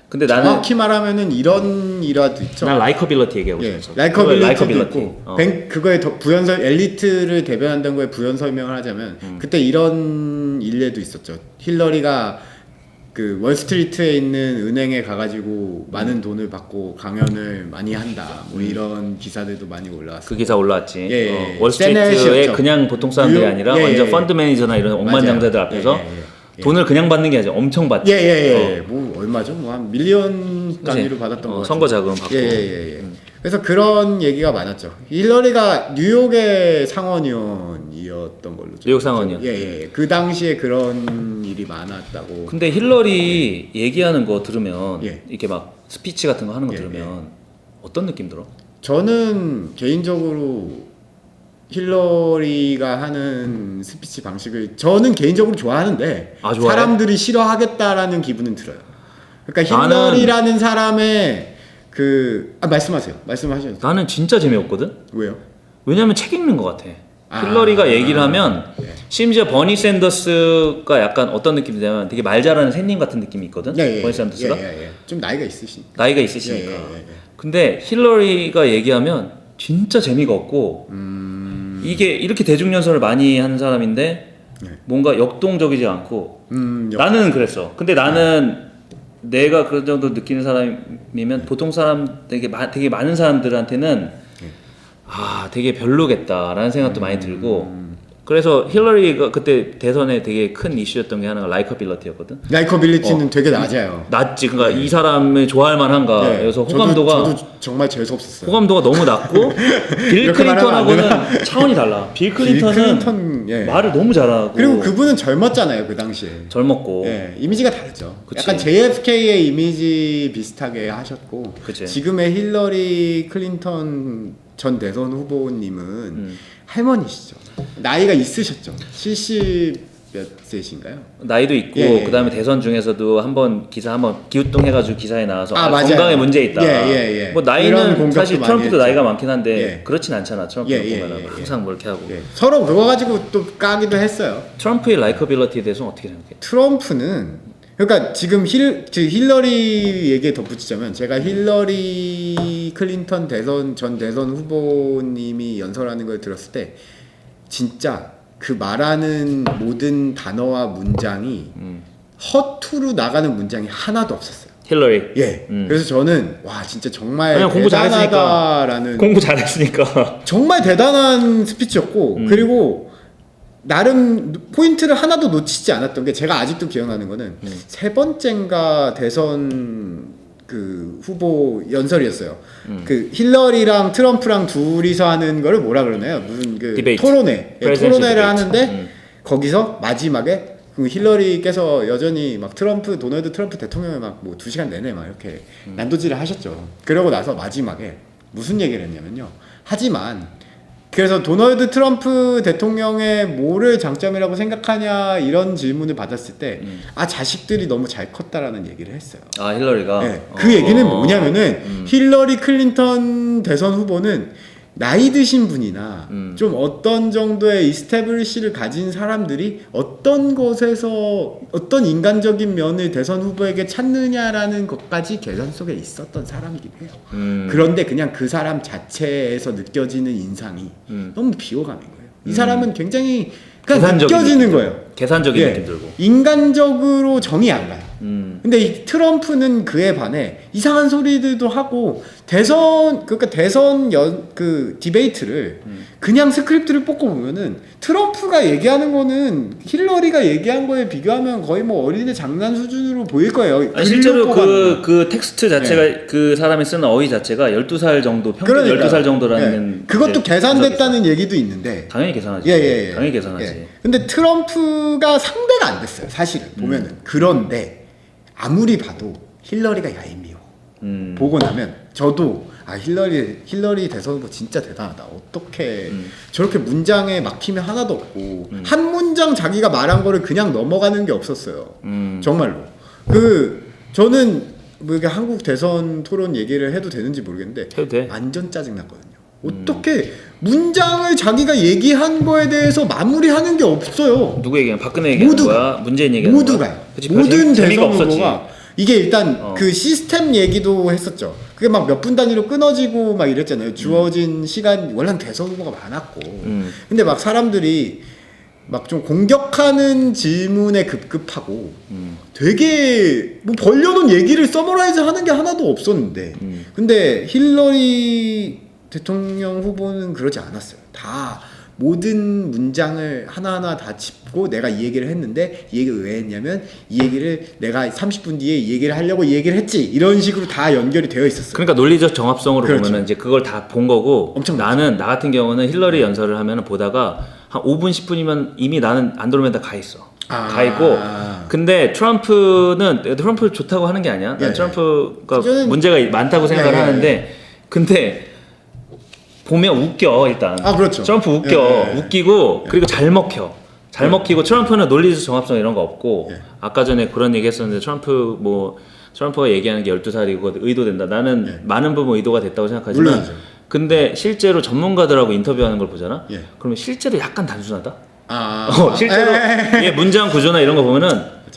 근데 나는 정확히 말하면은 이런 일화도 있죠. 난 라이커빌러티 얘기하고 예, 싶었어. 라이커빌리티도 있고 그거에 더 엘리트를 대변한다는 거에 부연 설명을 하자면 그때 이런 일례도 있었죠. 힐러리가 그 월스트리트에 있는 은행에 가가지고 많은 돈을 받고 강연을 많이 한다. 뭐 이런 기사들도 많이 올라왔어요. 그 기사 올라왔지. 예. 월스트리트에 세넷이었죠. 그냥 보통 사람들이 뉴욕? 아니라 예, 완전 예. 펀드 매니저나 이런 억만장자들 맞아요. 앞에서 예. 돈을 그냥 받는 게 아니라 엄청 받지. 뭐 얼마죠? 뭐 한 밀리언 단위로 받았던 거 같아요. 선거 자금 받고. 그래서 그런 얘기가 많았죠. 힐러리가 뉴욕의 상원의원이었던 걸로. 뉴욕 상원의원. 그 당시에 그런 일이 많았다고. 근데 힐러리 얘기하는 거 들으면 예. 이렇게 막 스피치 같은 거 하는 거 예, 들으면 어떤 느낌 들어? 저는 개인적으로 힐러리가 하는 스피치 방식을 저는 개인적으로 좋아하는데 아, 좋아해? 사람들이 싫어하겠다라는 기분은 들어요. 그러니까 나는- 힐러리라는 사람의 말씀하세요. 말씀하셔도 돼요. 나는 진짜 재미없거든? 왜요? 왜냐면 책 읽는 것 같아. 힐러리가 얘기를 하면 심지어 버니 샌더스가 약간 어떤 느낌이냐면 되게 말 잘하는 샌님 같은 느낌이 있거든. 버니 샌더스가 좀 나이가 있으시니까. 나이가 있으시니까. 근데 힐러리가 얘기하면 진짜 재미가 없고 이게 이렇게 대중연설을 많이 하는 사람인데 뭔가 역동적이지 않고 나는 그랬어. 근데 나는 내가 그런 정도 느끼는 사람이면 보통 사람 되게 많은 사람들한테는 되게 별로겠다라는 생각도 많이 들고 그래서 힐러리가 그때 대선에 되게 큰 이슈였던 게 하나가 라이커빌리티였거든. 라이커빌리티는 되게 낮아요. 낮지. 그러니까 이 사람을 좋아할 만한가. 그래서 호감도가 저도 정말 재수 없었어요. 호감도가 너무 낮고 빌 클린턴하고는 차원이 달라. 빌 클린턴은 말을 너무 잘하고 그리고 그분은 젊었잖아요 그 당시에. 젊었고 이미지가 다르죠. 그치. 약간 JFK의 이미지 비슷하게 하셨고 그치. 지금의 힐러리 클린턴 전 대선 후보님은 할머니시죠. 나이가 있으셨죠. 70 몇 세신가요? 나이도 있고 그다음에 대선 중에서도 한번 기웃동 해가지고 기사에 나와서 건강에 문제 있다. 뭐 나이는 사실 트럼프도 나이가 많긴 한데 그렇진 않잖아. 트럼프 보면은 항상 뭐 이렇게 하고 서로 그거 가지고 또 까기도 했어요. 트럼프의 라이커빌리티에 대해서는 어떻게 생각해? 트럼프는 그러니까 지금 힐러리 얘기에 덧붙이자면 제가 힐러리 클린턴 전 대선 후보님이 연설하는 걸 들었을 때 진짜 그 말하는 모든 단어와 문장이 허투루 나가는 문장이 하나도 없었어요. 힐러리. 그래서 저는 와 진짜 정말 공부 대단하다라는 공부 잘했으니까 정말 대단한 스피치였고 그리고 나름 포인트를 하나도 놓치지 않았던 게 제가 아직도 기억나는 거는 세 번째인가 대선 그 후보 연설이었어요. 그 힐러리랑 트럼프랑 둘이서 하는 거를 뭐라 그러나요? 무슨 그 디베이트. 토론회, 토론회를 디베이트. 하는데 거기서 마지막에 그 힐러리께서 여전히 막 도널드 트럼프 대통령을 막 뭐 2시간 내내 막 이렇게 난도질을 하셨죠. 그러고 나서 마지막에 무슨 얘기를 했냐면요. 하지만 그래서 도널드 트럼프 대통령의 뭐를 장점이라고 생각하냐 이런 질문을 받았을 때 자식들이 너무 잘 컸다라는 얘기를 했어요. 힐러리가 그 얘기는 뭐냐면은 힐러리 클린턴 대선 후보는 나이 드신 분이나 좀 어떤 정도의 이스태블리시를 가진 사람들이 어떤 것에서 어떤 인간적인 면을 대선 후보에게 찾느냐라는 것까지 계산 속에 있었던 사람이긴 해요. 그런데 그냥 그 사람 자체에서 느껴지는 인상이 너무 비호감인 거예요. 이 사람은 굉장히 그냥 느껴지는 거예요. 계산적인 느낌 들고 인간적으로 정이 안 가요. 근데 이 트럼프는 그에 반해 이상한 소리들도 하고 대선 그 디베이트를 그냥 스크립트를 뽑고 보면은 트럼프가 얘기하는 거는 힐러리가 얘기한 거에 비교하면 거의 뭐 어린애 장난 수준으로 보일 거예요. 실제로 그 텍스트 자체가 그 사람이 쓰는 어휘 자체가 12살 정도 평균 12살 정도라는 그것도 계산됐다는 얘기도 있는데 당연히 계산하지. 당연히 계산하지. 근데 트럼프가 상대가 안 됐어요. 사실은 보면은. 그런데 아무리 봐도 힐러리가 얄미워. 보고 나면 저도 힐러리 대선 후보 진짜 대단하다. 어떻게 저렇게 문장에 막히면 하나도 없고 한 문장 자기가 말한 거를 그냥 넘어가는 게 없었어요. 정말로. 저는 뭐 이게 한국 대선 토론 얘기를 해도 되는지 모르겠는데 해도 돼. 완전 짜증 났거든요. 어떻게 문장을 자기가 얘기한 거에 대해서 마무리하는 게 없어요. 누구 얘기하는? 박근혜 얘기하는 거야? 문재인 얘기하는 거야? 모두가요. 그치, 모든 재미가 대선 없었지. 후보가 이게 일단 그 시스템 얘기도 했었죠. 그게 막 몇 분 단위로 끊어지고 막 이랬잖아요. 주어진 시간 원래 대선 후보가 많았고. 근데 막 사람들이 막 좀 공격하는 질문에 급급하고 되게 뭐 벌려놓은 얘기를 서머라이즈 하는 게 하나도 없었는데 근데 힐러리 대통령 후보는 그러지 않았어요. 다 모든 문장을 하나하나 다 짚고 내가 이 얘기를 했는데 이 얘기를 왜 했냐면 이 얘기를 내가 30분 뒤에 이 얘기를 하려고 이 얘기를 했지 이런 식으로 다 연결이 되어 있었어요. 그러니까 논리적 정합성으로 그렇죠. 보면은 이제 그걸 다 본 거고 나는 나 같은 경우는 힐러리 연설을 하면은 보다가 한 5분 10분이면 이미 나는 안드로메다 가 있어. 가 있고 근데 트럼프를 좋다고 하는 게 아니야. 난 트럼프가 문제가 많다고 생각을 하는데 근데 보면 웃겨 일단. 그렇죠. 트럼프 웃기고 그리고 잘 먹히고 트럼프는 논리적 정합성 이런 거 없고 아까 전에 그런 얘기 했었는데 트럼프가 얘기하는 게 12살이고 의도된다. 나는 많은 부분 의도가 됐다고 생각하지만 물론이죠. 근데 실제로 전문가들하고 인터뷰하는 걸 보잖아. 예. 그러면 실제로 약간 단순하다. 아, 실제로 얘 문장 구조나 이런 거 보면은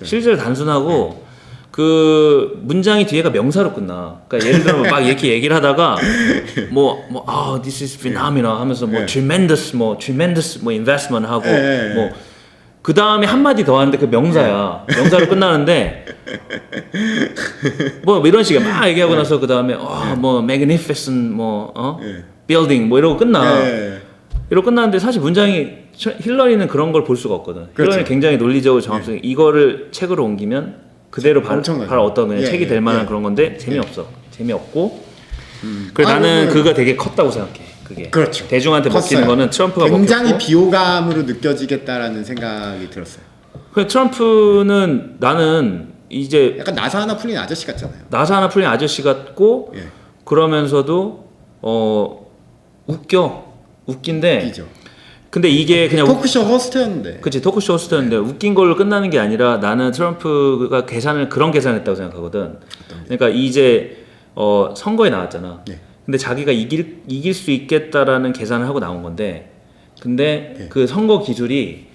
실제로 단순하고 그 문장이 뒤에가 명사로 끝나. 그러니까 예를 들어 막 이렇게 얘기를 하다가 this is phenomenal 하면서 tremendous 뭐 investment 하고 뭐 그 다음에 한 마디 더 하는데 그 명사야. 명사로 끝나는데 뭐 이런 식의 막 얘기하고 나서 그 다음에 뭐 magnificent building 뭐 이러고 끝나. 이러고 끝나는데 사실 문장이 힐러리는 그런 걸 볼 수가 없거든. 그렇죠. 힐러리는 굉장히 논리적으로 정확성. 이거를 책으로 옮기면 그대로 바로 어떤 그냥 책이 될 만한 그런 건데 재미없어. 재미없고. 그래 나는 그거 되게 컸다고 생각해. 그게 그렇죠. 대중한테 컸어요. 먹히는 거는 트럼프가 굉장히 먹혔고. 비호감으로 느껴지겠다라는 생각이 들었어요. 그 트럼프는 나는 이제 약간 나사 하나 풀린 아저씨 같잖아요. 나사 하나 풀린 아저씨 같고 그러면서도 웃긴데 웃기죠. 근데 이게 그냥 토크쇼 호스트였는데. 그치 토크쇼 호스트였는데 웃긴 걸로 끝나는 게 아니라 나는 트럼프가 그런 계산을 했다고 생각하거든. 그러니까 이제 선거에 나왔잖아. 근데 자기가 이길 수 있겠다라는 계산을 하고 나온 건데 근데 그 선거 기술이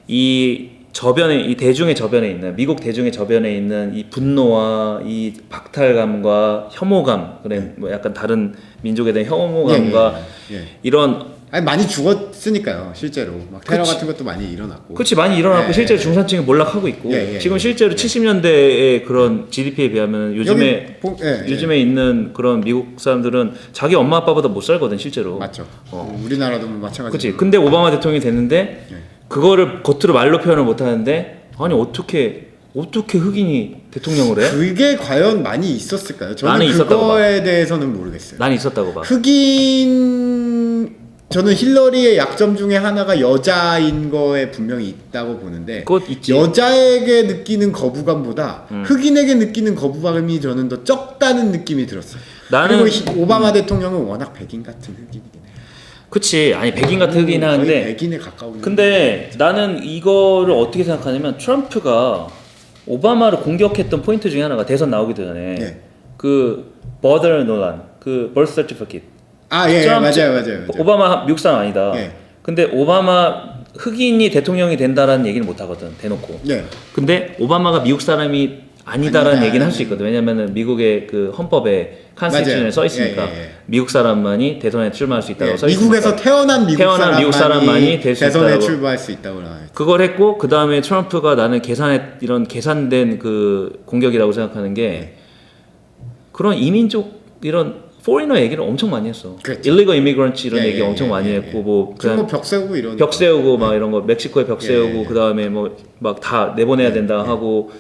이 대중의 저변에 있는 미국 대중의 저변에 있는 이 분노와 이 박탈감과 혐오감 그래 뭐 약간 다른 민족에 대한 혐오감과 이런 아니 많이 죽었으니까요 실제로 막 테러 그치. 같은 것도 많이 일어났고. 그렇지 많이 일어났고 실제로 중산층이 몰락하고 있고 지금 실제로 70년대의 그런 GDP에 비하면 요즘에 있는 그런 미국 사람들은 자기 엄마 아빠보다 못 살거든 실제로. 맞죠. 우리나라도 마찬가지죠. 그렇지. 근데 오바마 대통령이 됐는데 그거를 겉으로 말로 표현을 못 하는데 아니 어떻게 흑인이 대통령을 해? 그게 과연 많이 있었을까요? 저는 나는 그거에 대해서는 모르겠어요. 난 있었다고 봐. 저는 힐러리의 약점 중에 하나가 여자인 거에 분명히 있다고 보는데 그것 있지. 여자에게 느끼는 거부감보다 흑인에게 느끼는 거부감이 저는 더 적다는 느낌이 들었어요. 그리고 오바마 대통령은 워낙 백인 같은 흑인이긴 해요. 그치. 아니 백인 같은 흑인 거의 하는데 백인에 가까운. 근데 나는 이거를 어떻게 생각하냐면 트럼프가 오바마를 공격했던 포인트 중에 하나가 대선 나오기 전에 그 버더 논란, 그 birth certificate. 맞아요. 오바마 미국 사람 아니다. 근데 오바마 흑인이 대통령이 된다라는 얘기는 못 하거든 대놓고. 근데 오바마가 미국 사람이 아니다라는 얘기는 할 수 있거든. 왜냐면은 미국의 그 헌법에 컨스티튜션에 써 있으니까 미국 사람만이 대선에 출마할 수 있다고 써 있으니까. 미국에서 태어난 미국 사람만이 될 수 있다고. 대선에 출마할 수 있다고 나와요. 그걸 했고 그 다음에 트럼프가 나는 이런 계산된 그 공격이라고 생각하는 게 그런 이민족 이런 포리너 얘기를 엄청 많이 했어. 그렇죠. illegal immigrants 이런 얘기 엄청 많이 했고 뭐 그냥 벽 세우고 이런. 벽 세우고 막 이런 거 멕시코에 벽 세우고 그 다음에 뭐 막 다 내보내야 된다 하고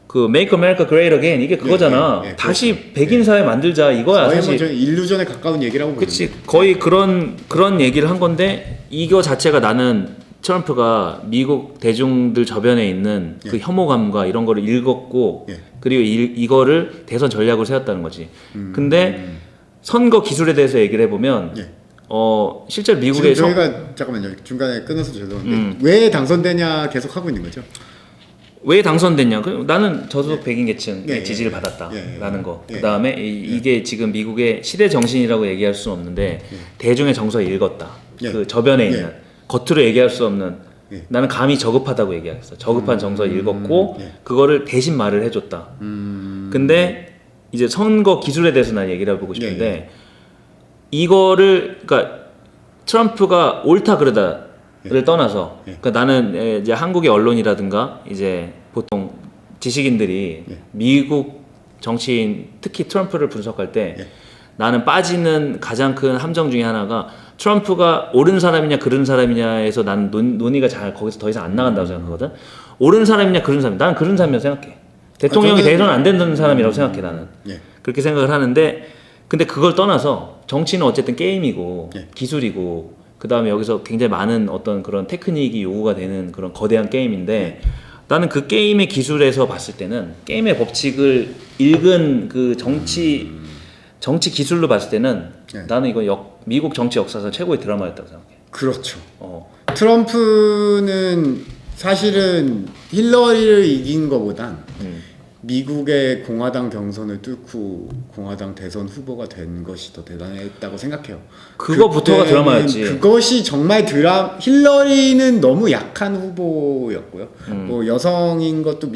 그 Make America Great Again 이게 그거잖아. 다시 백인 사회 만들자 이거야 거의 사실. 뭐 인류전에 가까운 얘기라고 보는데. 그치 거의 그런 얘기를 한 건데 이거 자체가 나는 트럼프가 미국 대중들 저변에 있는 그 혐오감과 이런 거를 읽었고 그리고 이거를 대선 전략으로 세웠다는 거지. 근데 선거 기술에 대해서 얘기를 해보면 실제로 미국의 저희가 잠깐만요 중간에 끊어서 죄송한데 왜 당선되냐 계속 하고 있는 거죠? 왜 당선됐냐? 나는 저소득 백인 계층의 지지를 받았다라는 거. 그 다음에 이게 지금 미국의 시대 정신이라고 얘기할 수는 없는데 대중의 정서를 읽었다. 그 저변에 있는 겉으로 얘기할 수 없는 나는 감히 저급하다고 얘기했어. 저급한 정서를 읽었고 그거를 대신 말을 해줬다. 근데 이제 선거 기술에 대해서 난 얘기를 해보고 싶은데 이거를 그러니까 트럼프가 옳다 그르다를 떠나서 그러니까 나는 이제 한국의 언론이라든가 이제 보통 지식인들이 미국 정치인 특히 트럼프를 분석할 때 나는 빠지는 가장 큰 함정 중에 하나가 트럼프가 옳은 사람이냐 그른 사람이냐에서 나는 논의가 잘 거기서 더 이상 안 나간다고 생각하거든. 옳은 사람이냐 그른 사람, 나는 그른 사람이라고 생각해. 대통령이 대선 안 되는 사람이라고 생각해 나는. 그렇게 생각을 하는데 근데 그걸 떠나서 정치는 어쨌든 게임이고 기술이고 그 다음에 여기서 굉장히 많은 어떤 그런 테크닉이 요구가 되는 그런 거대한 게임인데 나는 그 게임의 기술에서 봤을 때는 게임의 법칙을 읽은 그 정치 기술로 봤을 때는 나는 이거 미국 정치 역사상 최고의 드라마였다고 생각해. 그렇죠. 트럼프는 사실은 힐러리를 이긴 거보단 미국의 공화당 경선을 뚫고 공화당 대선 후보가 된 것이 더 대단했다고 생각해요. 그거부터가 드라마였지. 그것이 정말 힐러리는 너무 약한 후보였고요. 뭐 여성인 것도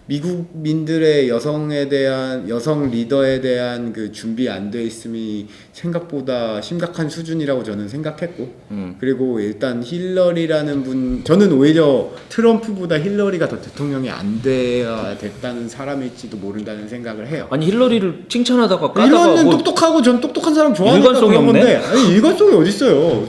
미국민들의 여성에 대한 여성 리더에 대한 그 준비 안 돼 있음이 생각보다 심각한 수준이라고 저는 생각했고, 그리고 일단 힐러리라는 분, 저는 오히려 트럼프보다 힐러리가 더 대통령이 안 돼야 됐다는 사람일지도 모른다는 생각을 해요. 아니 힐러리를 칭찬하다가 까다가 힐러리는 뭐 똑똑하고 전 똑똑한 사람 좋아하니까 일관성이 그런 없네? 건데, 아니 일관성이 어디 있어요?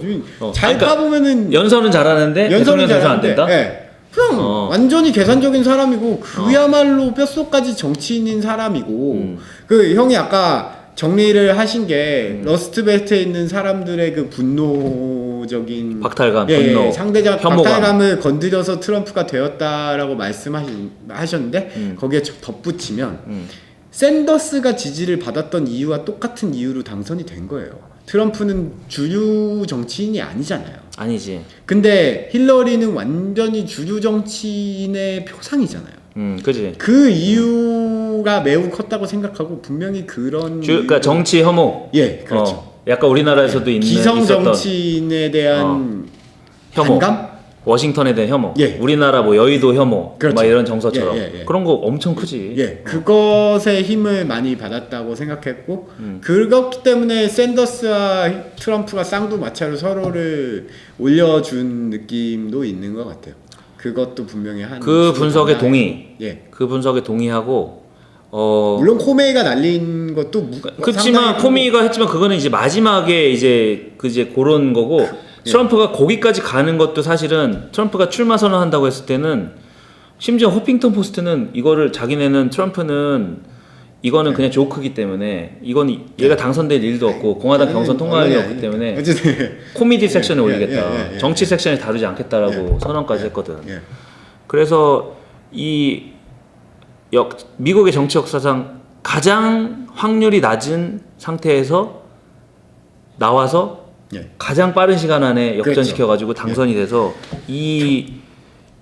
잘 그러니까 까보면은 연설은 잘하는데 대통령 대선 안 된다? 네. 그냥 완전히 계산적인 사람이고 그야말로 뼛속까지 정치인인 사람이고 그 형이 아까 정리를 하신 게 러스트 벨트에 있는 사람들의 그 분노적인 박탈감, 분노, 상대적 혐오감. 박탈감을 건드려서 트럼프가 되었다라고 말씀하셨는데 거기에 덧붙이면 샌더스가 지지를 받았던 이유와 똑같은 이유로 당선이 된 거예요. 트럼프는 주류 정치인이 아니잖아요. 아니지. 근데 힐러리는 완전히 주류 정치인의 표상이잖아요. 그지. 그 이유가 매우 컸다고 생각하고 분명히 그런 그러니까 정치 혐오. 예, 그렇죠. 약간 우리나라에서도 있는 기성 있었던 정치인에 대한 혐오. 반감? 워싱턴에 대한 혐오. 예. 우리나라 뭐 여의도 혐오. 그렇죠. 막 이런 정서처럼 예. 그런 거 엄청 크지. 예, 그것에 힘을 많이 받았다고 생각했고 그렇기 때문에 샌더스와 트럼프가 쌍두마차로 서로를 올려준 느낌도 있는 것 같아요. 그것도 분명히 그 분석에 동의. 예. 그 분석에 동의하고 물론 코메이가 날린 것도 그렇지만 코미가 했지만 그거는 이제 마지막에 이제 그런 거고 트럼프가 거기까지 가는 것도 사실은 트럼프가 출마 선언한다고 했을 때는 심지어 허핑턴 포스트는 이거를 자기네는 트럼프는 이거는 그냥 조크기 때문에 이건 얘가 당선될 일도 없고 공화당 경선 통과할 일 없기 때문에 코미디 섹션에 올리겠다. 정치 섹션에 다루지 않겠다라고 선언까지 했거든. 그래서 미국의 정치 역사상 가장 확률이 낮은 상태에서 나와서 가장 빠른 시간 안에 역전시켜가지고 당선이 돼서 이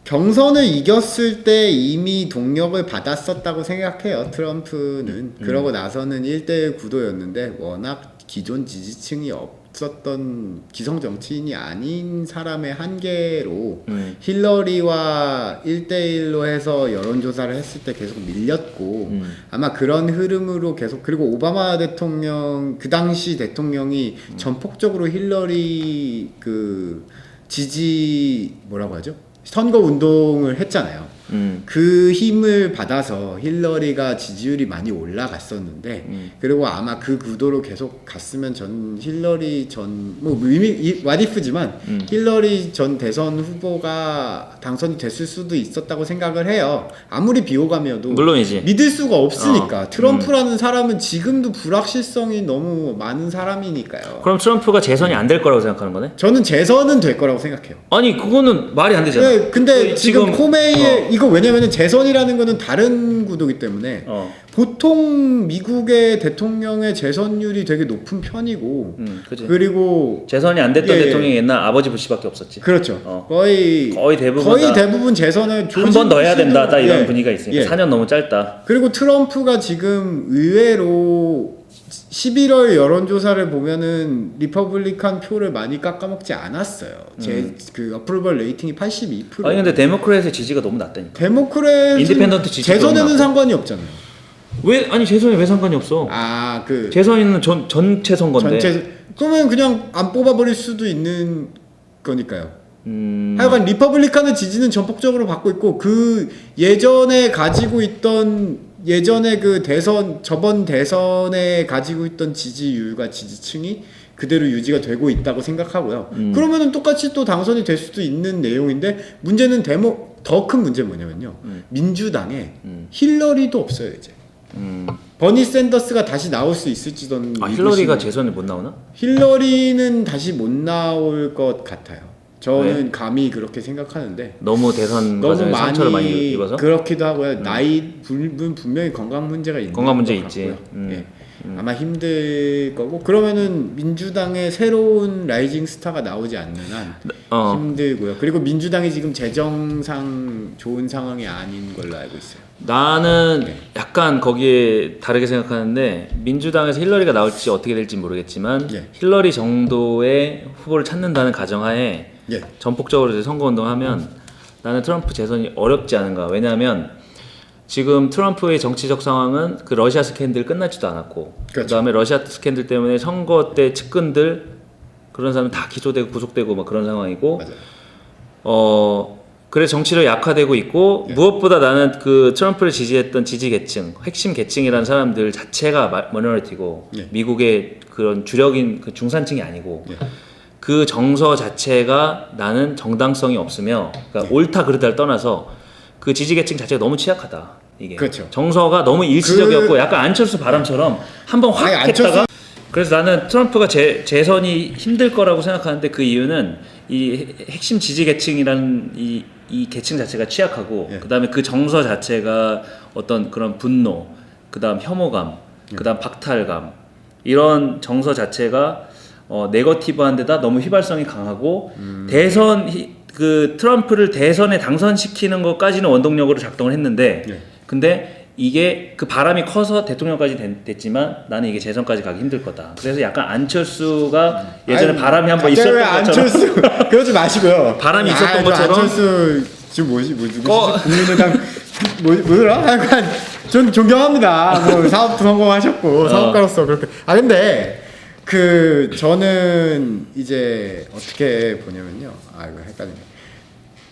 경선을 이겼을 때 이미 동력을 받았었다고 생각해요. 트럼프는. 그러고 나서는 1대1 구도였는데 워낙 기존 지지층이 없었던 기성 정치인이 아닌 사람의 한계로 힐러리와 1대1로 해서 여론조사를 했을 때 계속 밀렸고 아마 그런 흐름으로 계속, 그리고 오바마 대통령 그 당시 대통령이 전폭적으로 힐러리 그 지지 뭐라고 하죠? 선거 운동을 했잖아요. 그 힘을 받아서 힐러리가 지지율이 많이 올라갔었는데 그리고 아마 그 구도로 계속 갔으면 전 힐러리 전 왓이프지만 힐러리 전 대선 후보가 당선이 됐을 수도 있었다고 생각을 해요. 아무리 비호감이어도 물론이지. 믿을 수가 없으니까. 트럼프라는 사람은 지금도 불확실성이 너무 많은 사람이니까요. 그럼 트럼프가 재선이 안 될 거라고 생각하는 거네? 저는 재선은 될 거라고 생각해요. 아니 그거는 말이 안 되잖아. 네, 근데 지금 코메이의 이거 왜냐면은 재선이라는 거는 다른 구도기 때문에 보통 미국의 대통령의 재선율이 되게 높은 편이고 그치. 그리고 재선이 안 됐던 대통령이 옛날 아버지 부시밖에 없었지. 그렇죠. 거의 대부분 재선을 한 번 더 해야 된다. 딱 이런 분위기가 있으니까 4년 너무 짧다. 그리고 트럼프가 지금 의외로 11월 여론조사를 보면은 리퍼블리칸 표를 많이 깎아먹지 않았어요. 그 어프로벌 레이팅이 82%. 아니 근데 데모크래트의 지지가 너무 낮다니까. 데모크래트 인디펜던트 지지 재선에는 상관이 없잖아요. 왜 아니 재선에 왜 상관이 없어? 재선에는 전체 선거인데. 그러면 그냥 안 뽑아버릴 수도 있는 거니까요. 하여간 리퍼블리칸의 지지는 전폭적으로 받고 있고 그 예전에 가지고 있던 그 저번 대선에 가지고 있던 지지율과 지지층이 그대로 유지가 되고 있다고 생각하고요. 그러면은 똑같이 또 당선이 될 수도 있는 내용인데 문제는 더 큰 문제는 뭐냐면요. 민주당에 힐러리도 없어요 이제. 버니 샌더스가 다시 나올 수 있을지도. 힐러리가 재선에 못 나오나? 힐러리는 다시 못 나올 것 같아요. 저는 감히 그렇게 생각하는데 너무 대선 과정에 상처를 많이 입어서 그렇기도 하고요. 나이 분명히 건강 문제가 있는 건강 문제 있지. 아마 힘들 거고 그러면은 민주당의 새로운 라이징 스타가 나오지 않는 한 힘들고요. 그리고 민주당이 지금 재정상 좋은 상황이 아닌 걸로 알고 있어요. 나는 약간 거기에 다르게 생각하는데 민주당에서 힐러리가 나올지 어떻게 될지 모르겠지만 힐러리 정도의 후보를 찾는다는 가정하에 전폭적으로 이제 선거운동하면 나는 트럼프 재선이 어렵지 않은가. 왜냐하면 지금 트럼프의 정치적 상황은 그 러시아 스캔들 끝나지도 않았고 그다음에 러시아 스캔들 때문에 선거 때 측근들 그런 사람 다 기소되고 구속되고 막 그런 상황이고 그래서 정치로 약화되고 있고 무엇보다 나는 그 트럼프를 지지했던 지지 계층, 핵심 계층이라는 사람들 자체가 머너리티고 미국의 그런 주력인 그 중산층이 아니고 그 정서 자체가 나는 정당성이 없으며 그러니까 옳다 그르다를 떠나서 그 지지 계층 자체가 너무 취약하다. 이게 정서가 너무 일시적이었고 약간 안철수 바람처럼 한번 확 했다가 그래서 나는 트럼프가 재선이 힘들 거라고 생각하는데 그 이유는 이 핵심 지지 계층이라는 이 계층 자체가 취약하고 그다음에 그 정서 자체가 어떤 그런 분노, 그다음 혐오감, 그다음 박탈감 이런 정서 자체가 네거티브한 데다 너무 휘발성이 강하고 그 트럼프를 대선에 당선시키는 것까지는 원동력으로 작동을 했는데 근데 이게 그 바람이 커서 대통령까지 됐지만 나는 이게 재선까지 가기 힘들 거다. 그래서 약간 안철수가 예전에 바람이 한번 있었던 것처럼 안철수 그러지 마시고요. 바람이 있었던 것처럼 안철수 지금 뭐지 국민의당 뭐더라? 약간 전 존경합니다. 뭐 사업도 성공하셨고 사업가로서 그렇게 근데 저는 이제 어떻게 보냐면요. 이거 헷갈리네.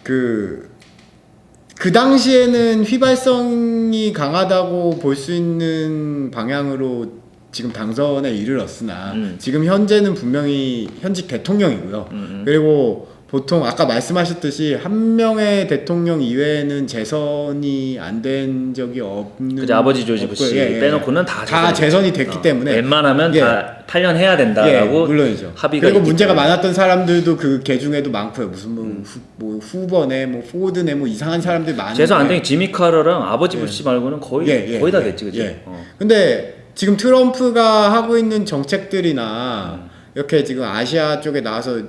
그 당시에는 휘발성이 강하다고 볼 수 있는 방향으로 지금 당선에 이르렀으나 지금 현재는 분명히 현직 대통령이고요. 그리고 보통 아까 말씀하셨듯이 한 명의 대통령 이외에는 재선이 안 된 적이 없는 그치, 아버지 조지 부시 빼놓고는 다 재선이 됐기 때문에 웬만하면 다 8년 해야 된다라고 물론이죠. 합의가 그리고 문제가 때문에. 많았던 사람들도 그 중에도 많고요. 무슨 뭐 후보네 뭐 포드네 뭐 이상한 사람들 많은데 재선 안 된 게 지미 카러랑 아버지 부시 말고는 거의 다 됐지 그치? 근데 지금 트럼프가 하고 있는 정책들이나 이렇게 지금 아시아 쪽에 나와서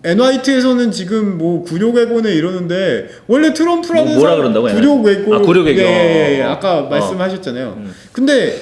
NYT에서는 지금 뭐 굴욕외고네 이러는데 원래 트럼프라는 뭐라 그런다고? 굴욕외고 굴욕외고 아까 말씀하셨잖아요. 근데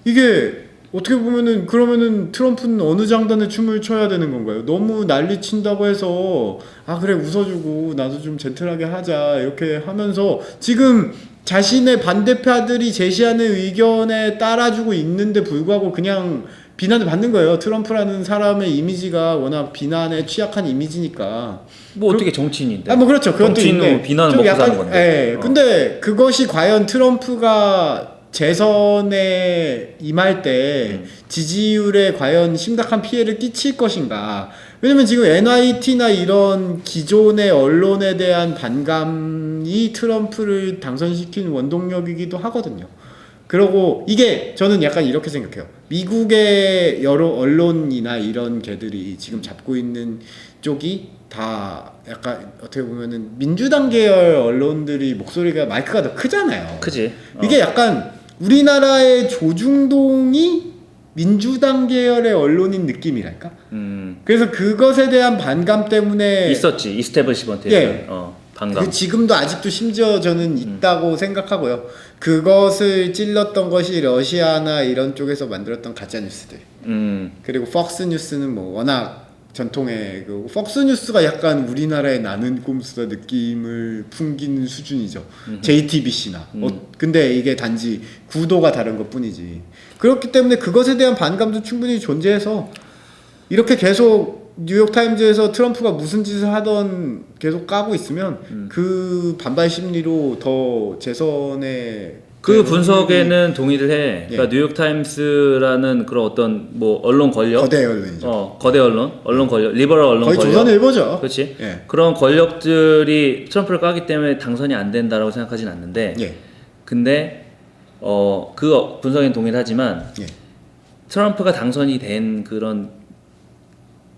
이게 어떻게 보면은 그러면은 트럼프는 어느 장단에 춤을 춰야 되는 건가요? 너무 난리 친다고 해서 그래 웃어주고 나도 좀 젠틀하게 하자 이렇게 하면서 지금 자신의 반대파들이 제시하는 의견에 따라주고 있는데 불구하고 그냥 비난을 받는 거예요. 트럼프라는 사람의 이미지가 워낙 비난에 취약한 이미지니까. 뭐 어떻게 정치인인데? 뭐 그렇죠. 그것도 정치인은 비난을 먹고 사는 건데. 근데 그것이 과연 트럼프가 재선에 임할 때 지지율에 과연 심각한 피해를 끼칠 것인가? 왜냐면 지금 NYT나 이런 기존의 언론에 대한 반감이 트럼프를 당선시킨 원동력이기도 하거든요. 그리고 이게 저는 약간 이렇게 생각해요. 미국의 여러 언론이나 이런 개들이 지금 잡고 있는 쪽이 다 약간 어떻게 보면은 민주당 계열 언론들이 목소리가 마이크가 더 크잖아요. 크지. 이게 약간 우리나라의 조중동이 민주당 계열의 언론인 느낌이랄까? 그래서 그것에 대한 반감 때문에 있었지. 이스태블리시먼트에 반감. 지금도 아직도 심지어 저는 있다고 생각하고요. 그것을 찔렀던 것이 러시아나 이런 쪽에서 만들었던 가짜 뉴스들. 그리고 폭스 뉴스는 뭐 워낙 전통의 그 폭스 뉴스가 약간 우리나라의 나는 꼼수다 느낌을 풍기는 수준이죠. JTBC나. 근데 이게 단지 구도가 다른 것뿐이지. 그렇기 때문에 그것에 대한 반감도 충분히 존재해서 이렇게 계속 뉴욕타임즈에서 트럼프가 무슨 짓을 하던 계속 까고 있으면 그 반발 심리로 더 재선에 그 분석에는 동의를 해. 그러니까 뉴욕타임스라는 그런 어떤 뭐 언론 권력, 거대 언론이죠. 거대 언론 권력, 리버럴 언론 거의 권력. 조선일보죠. 그렇지. 그런 권력들이 트럼프를 까기 때문에 당선이 안 된다라고 생각하진 않는데, 근데 그 분석에는 동의를 하지만 트럼프가 당선이 된 그런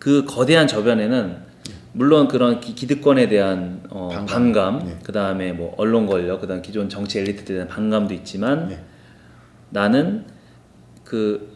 그 거대한 저변에는 물론 그런 기득권에 대한 반감, 그 다음에 뭐 언론 권력, 그 다음 기존 정치 엘리트들에 대한 반감도 있지만 나는 그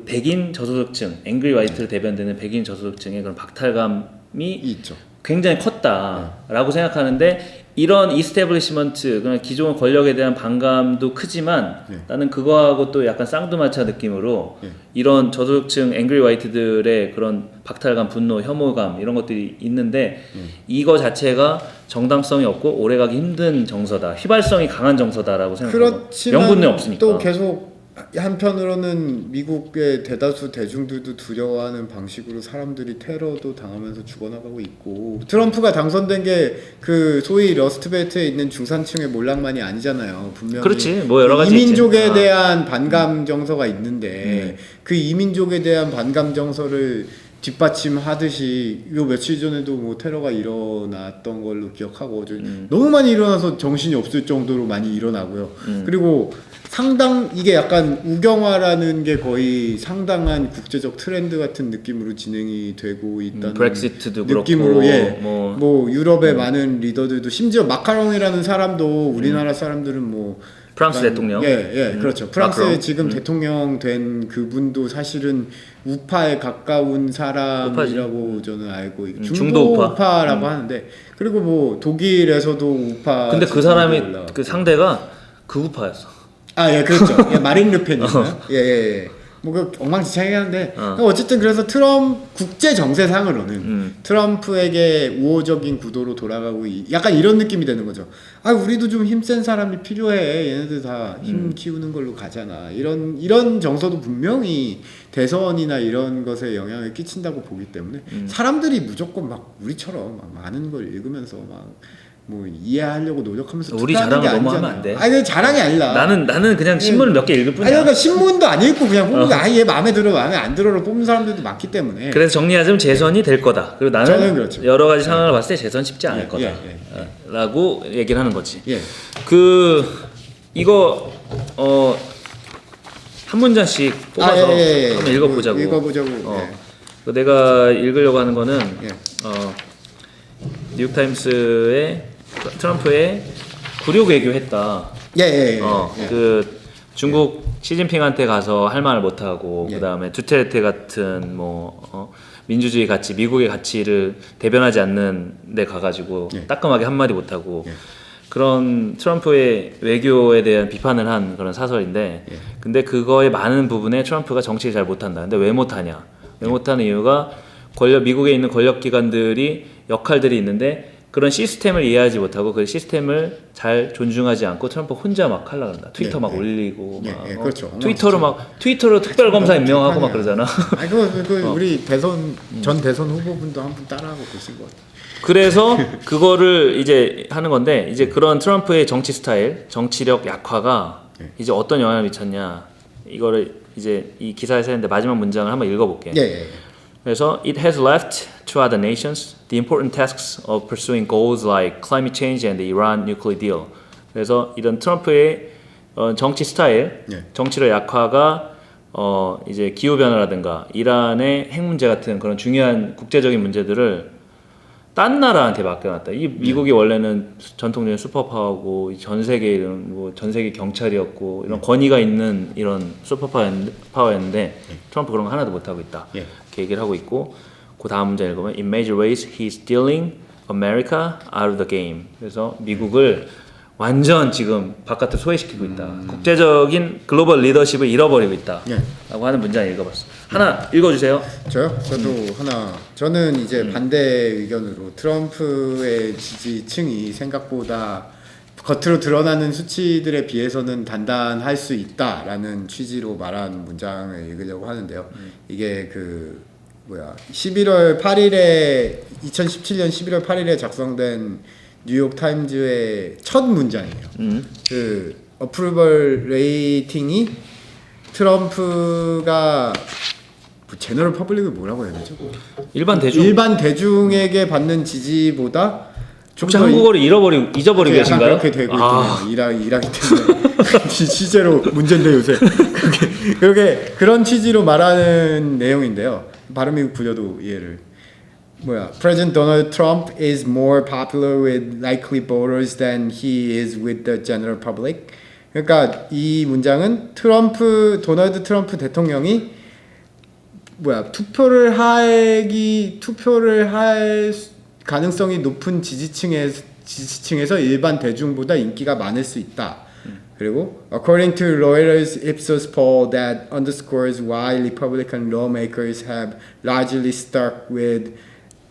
백인 저소득층, 앵그리 화이트로 대변되는 백인 저소득층의 그런 박탈감이 있죠. 굉장히 컸다라고 생각하는데 이런 이스태블리시먼트, 그냥 기존 권력에 대한 반감도 크지만 나는 그거하고 또 약간 쌍두마차 느낌으로 이런 저소득층 앵그리 화이트들의 그런 박탈감, 분노, 혐오감 이런 것들이 있는데 이거 자체가 정당성이 없고 오래가기 힘든 정서다, 휘발성이 강한 정서다라고 생각하고 명분이 없으니까. 또 계속 한편으로는 미국의 대다수 대중들도 두려워하는 방식으로 사람들이 테러도 당하면서 죽어나가고 있고, 트럼프가 당선된 게 그 소위 러스트벨트에 있는 중산층의 몰락만이 아니잖아요. 분명히 그렇지, 뭐 여러 가지 이민족에 있지. 대한 반감 정서가 있는데 그 이민족에 대한 반감 정서를 뒷받침하듯이 요 며칠 전에도 뭐 테러가 일어났던 걸로 기억하고 너무 많이 일어나서 정신이 없을 정도로 많이 일어나고요. 그리고 상당 이게 약간 우경화라는 게 거의 상당한 국제적 트렌드 같은 느낌으로 진행이 되고 있다는 브렉시트도 느낌으로 그렇고 뭐 유럽의 많은 리더들도 심지어 마카롱이라는 사람도 우리나라 사람들은 뭐 프랑스 대통령. 그렇죠. 프랑스의 마크롱. 지금 대통령 된 그분도 사실은 우파에 가까운 사람이라고 저는 알고 있고 중도 우파라고 하는데, 그리고 뭐 독일에서도 우파. 근데 그 사람이 그 상대가 극우파였어. 그렇죠. 마린 르펜이었나요? 뭐 엉망진창이긴 한데 어쨌든 그래서 국제 정세상으로는 트럼프에게 우호적인 구도로 돌아가고 약간 이런 느낌이 되는 거죠. 우리도 좀 힘센 사람이 필요해. 얘네들 다 힘 키우는 걸로 가잖아. 이런 정서도 분명히 대선이나 이런 것에 영향을 끼친다고 보기 때문에 사람들이 무조건 막 우리처럼 막 많은 걸 읽으면서 막 뭐 이해하려고 노력하면서 우리 자랑을 너무 하면 안 돼. 그 자랑이 아니라 나는 그냥 신문을 몇 개 읽을 뿐이야. 그러니까 신문도 안 읽고 그냥 뽑는 얘 마음에 들어 마음에 안 들어로 뽑는 사람들도 많기 때문에. 그래서 정리하자면 재선이 될 거다. 그리고 나는 그렇죠. 여러 가지 상황을 봤을 때 재선 쉽지 않을 거다. 라고 얘기를 하는 거지. 이거 한 문장씩 뽑아서 한번 읽어보자고. 읽어보자고. 내가 읽으려고 하는 거는 뉴욕타임스의 트럼프의 굴욕 외교했다. 그 중국 시진핑한테 가서 할 말을 못 하고 그다음에 두테르테 같은 민주주의 가치, 미국의 가치를 대변하지 않는 데 가가지고 따끔하게 한마디 못 하고 그런 트럼프의 외교에 대한 비판을 한 그런 사설인데, 근데 그거의 많은 부분에 트럼프가 정치를 잘 못한다. 근데 왜 못하냐? 왜 못하는 이유가 미국에 있는 권력기관들이 역할들이 있는데 그런 시스템을 이해하지 못하고 그 시스템을 잘 존중하지 않고 트럼프 혼자 막 하려고 한다. 트위터 막 올리고 그렇죠. 트위터로 특별검사 임명하고 막 그러잖아. 우리 전 대선 후보분도 한 분 따라하고 계신 것 같아요. 그래서 그거를 이제 하는 건데, 이제 그런 트럼프의 정치 스타일, 정치력 약화가 이제 어떤 영향을 미쳤냐, 이거를 이제 이 기사에서 했는데 마지막 문장을 한번 읽어볼게. 그래서 it has left to other nations the important tasks of pursuing goals like climate change and the Iran nuclear deal. 그래서 이런 트럼프의 정치 스타일, 정치력 약화가 이제 기후 변화라든가 이란의 핵 문제 같은 그런 중요한 국제적인 문제들을 딴 나라한테 맡겨놨다. 이 미국이 원래는 전통적인 슈퍼파워고 전 세계 경찰이었고 이런 권위가 있는 이런 슈퍼파워였는데 트럼프 그런 거 하나도 못 하고 있다. 이렇게 얘기를 하고 있고, 그 다음 문제 읽으면 in major ways he's stealing America out of the game. 그래서 미국을 완전 지금 바깥으로 소외시키고 있다. 국제적인 글로벌 리더십을 잃어버리고 있다. 라고 하는 문장을 읽어봤어. 하나 읽어주세요. 저요? 저도 하나. 저는 이제 반대 의견으로 트럼프의 지지층이 생각보다 겉으로 드러나는 수치들에 비해서는 단단할 수 있다라는 취지로 말한 문장을 읽으려고 하는데요. 이게 2017년 11월 8일에 작성된 뉴욕 타임즈의 첫 문장이에요. 그 어프루벌 레이팅이 트럼프가 제너럴 퍼블릭을 뭐라고 해야 되죠? 일반 대중에게 받는 지지보다 혹시 한국어를 잊어버리고 계신가요? 그렇게 되고 있군요. 일하기 때문에 실제로 문제인데 요새 그렇게 그런 취지로 말하는 내용인데요. 발음이 구려도 이해를. President Donald Trump is more popular with likely voters than he is with the general public. 그러니까 이 문장은 도널드 트럼프 대통령이 투표를 할 가능성이 높은 지지층에서 일반 대중보다 인기가 많을 수 있다. 그리고 according to Reuters Ipsos poll that underscores why Republican lawmakers have largely stuck with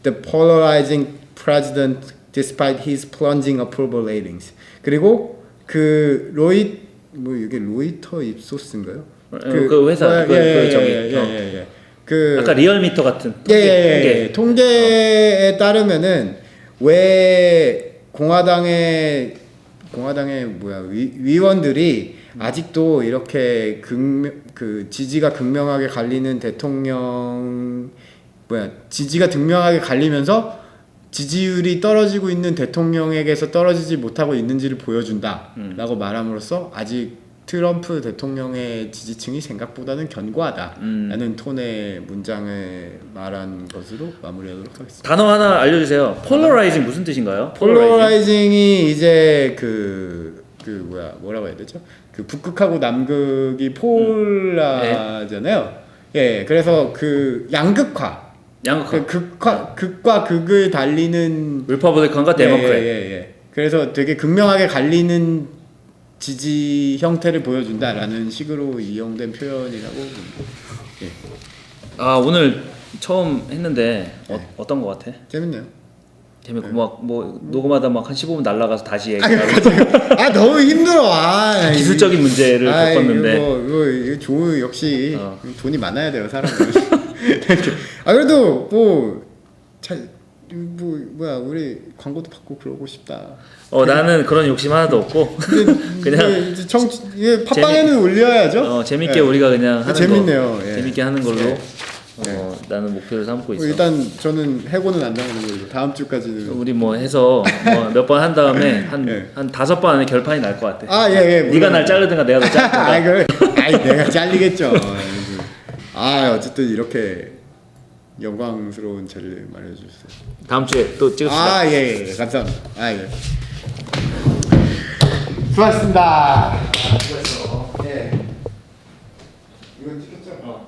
the polarizing president despite his plunging approval ratings. 그리고 그 이게 로이터 입소스인가요? 그 회사 그 아까 리얼미터 같은 통계에 따르면은 왜 공화당의 위원들이 아직도 이렇게 지지가 극명하게 갈리는 지지가 극명하게 갈리면서 지지율이 떨어지고 있는 대통령에게서 떨어지지 못하고 있는지를 보여준다라고 말함으로써 아직 트럼프 대통령의 지지층이 생각보다는 견고하다라는 톤의 문장을 말한 것으로 마무리하도록 하겠습니다. 단어 하나 알려주세요. 폴러라이징 무슨 뜻인가요? 폴러라이징이 이제 뭐라고 해야 되죠? 그 북극하고 남극이 폴라잖아요. 예, 그래서 그 양극화. 극과 극을 달리는 리퍼블리컨과 데모크레트. 그래서 되게 극명하게 갈리는 지지 형태를 보여준다라는 식으로 이용된 표현이라고 봅니다. 예. 오늘 처음 했는데 어떤 거 같아? 재밌네요. 재밌고 뭐 녹음하다 막 한 15분 날라가서 다시 얘기하고 너무 힘들어. 기술적인 문제를 겪었는데 이거 역시 돈이 많아야 돼요 사람은. 그래도 우리 광고도 받고 그러고 싶다. 나는 그런 욕심 하나도 없고 그냥 팟빵에는 올려야죠. 재밌게 우리가 그냥 하는 재밌네요. 재밌게 하는 걸로 나는 목표를 삼고 있어. 일단 저는 해고는 안 당하는 걸로 다음 주까지는 우리 해서 몇 번 한 다음에 한 5번 안에 결판이 날 것 같아. 네가 날 자르든가 내가 너 자르든가. 내가 잘리겠죠. 어쨌든 이렇게 영광스러운 자리를 마련해주셨어요. 다음 주에 또 찍읍시다. 감사합니다. 수고하셨습니다. 수고했어. 이거 찍혔죠?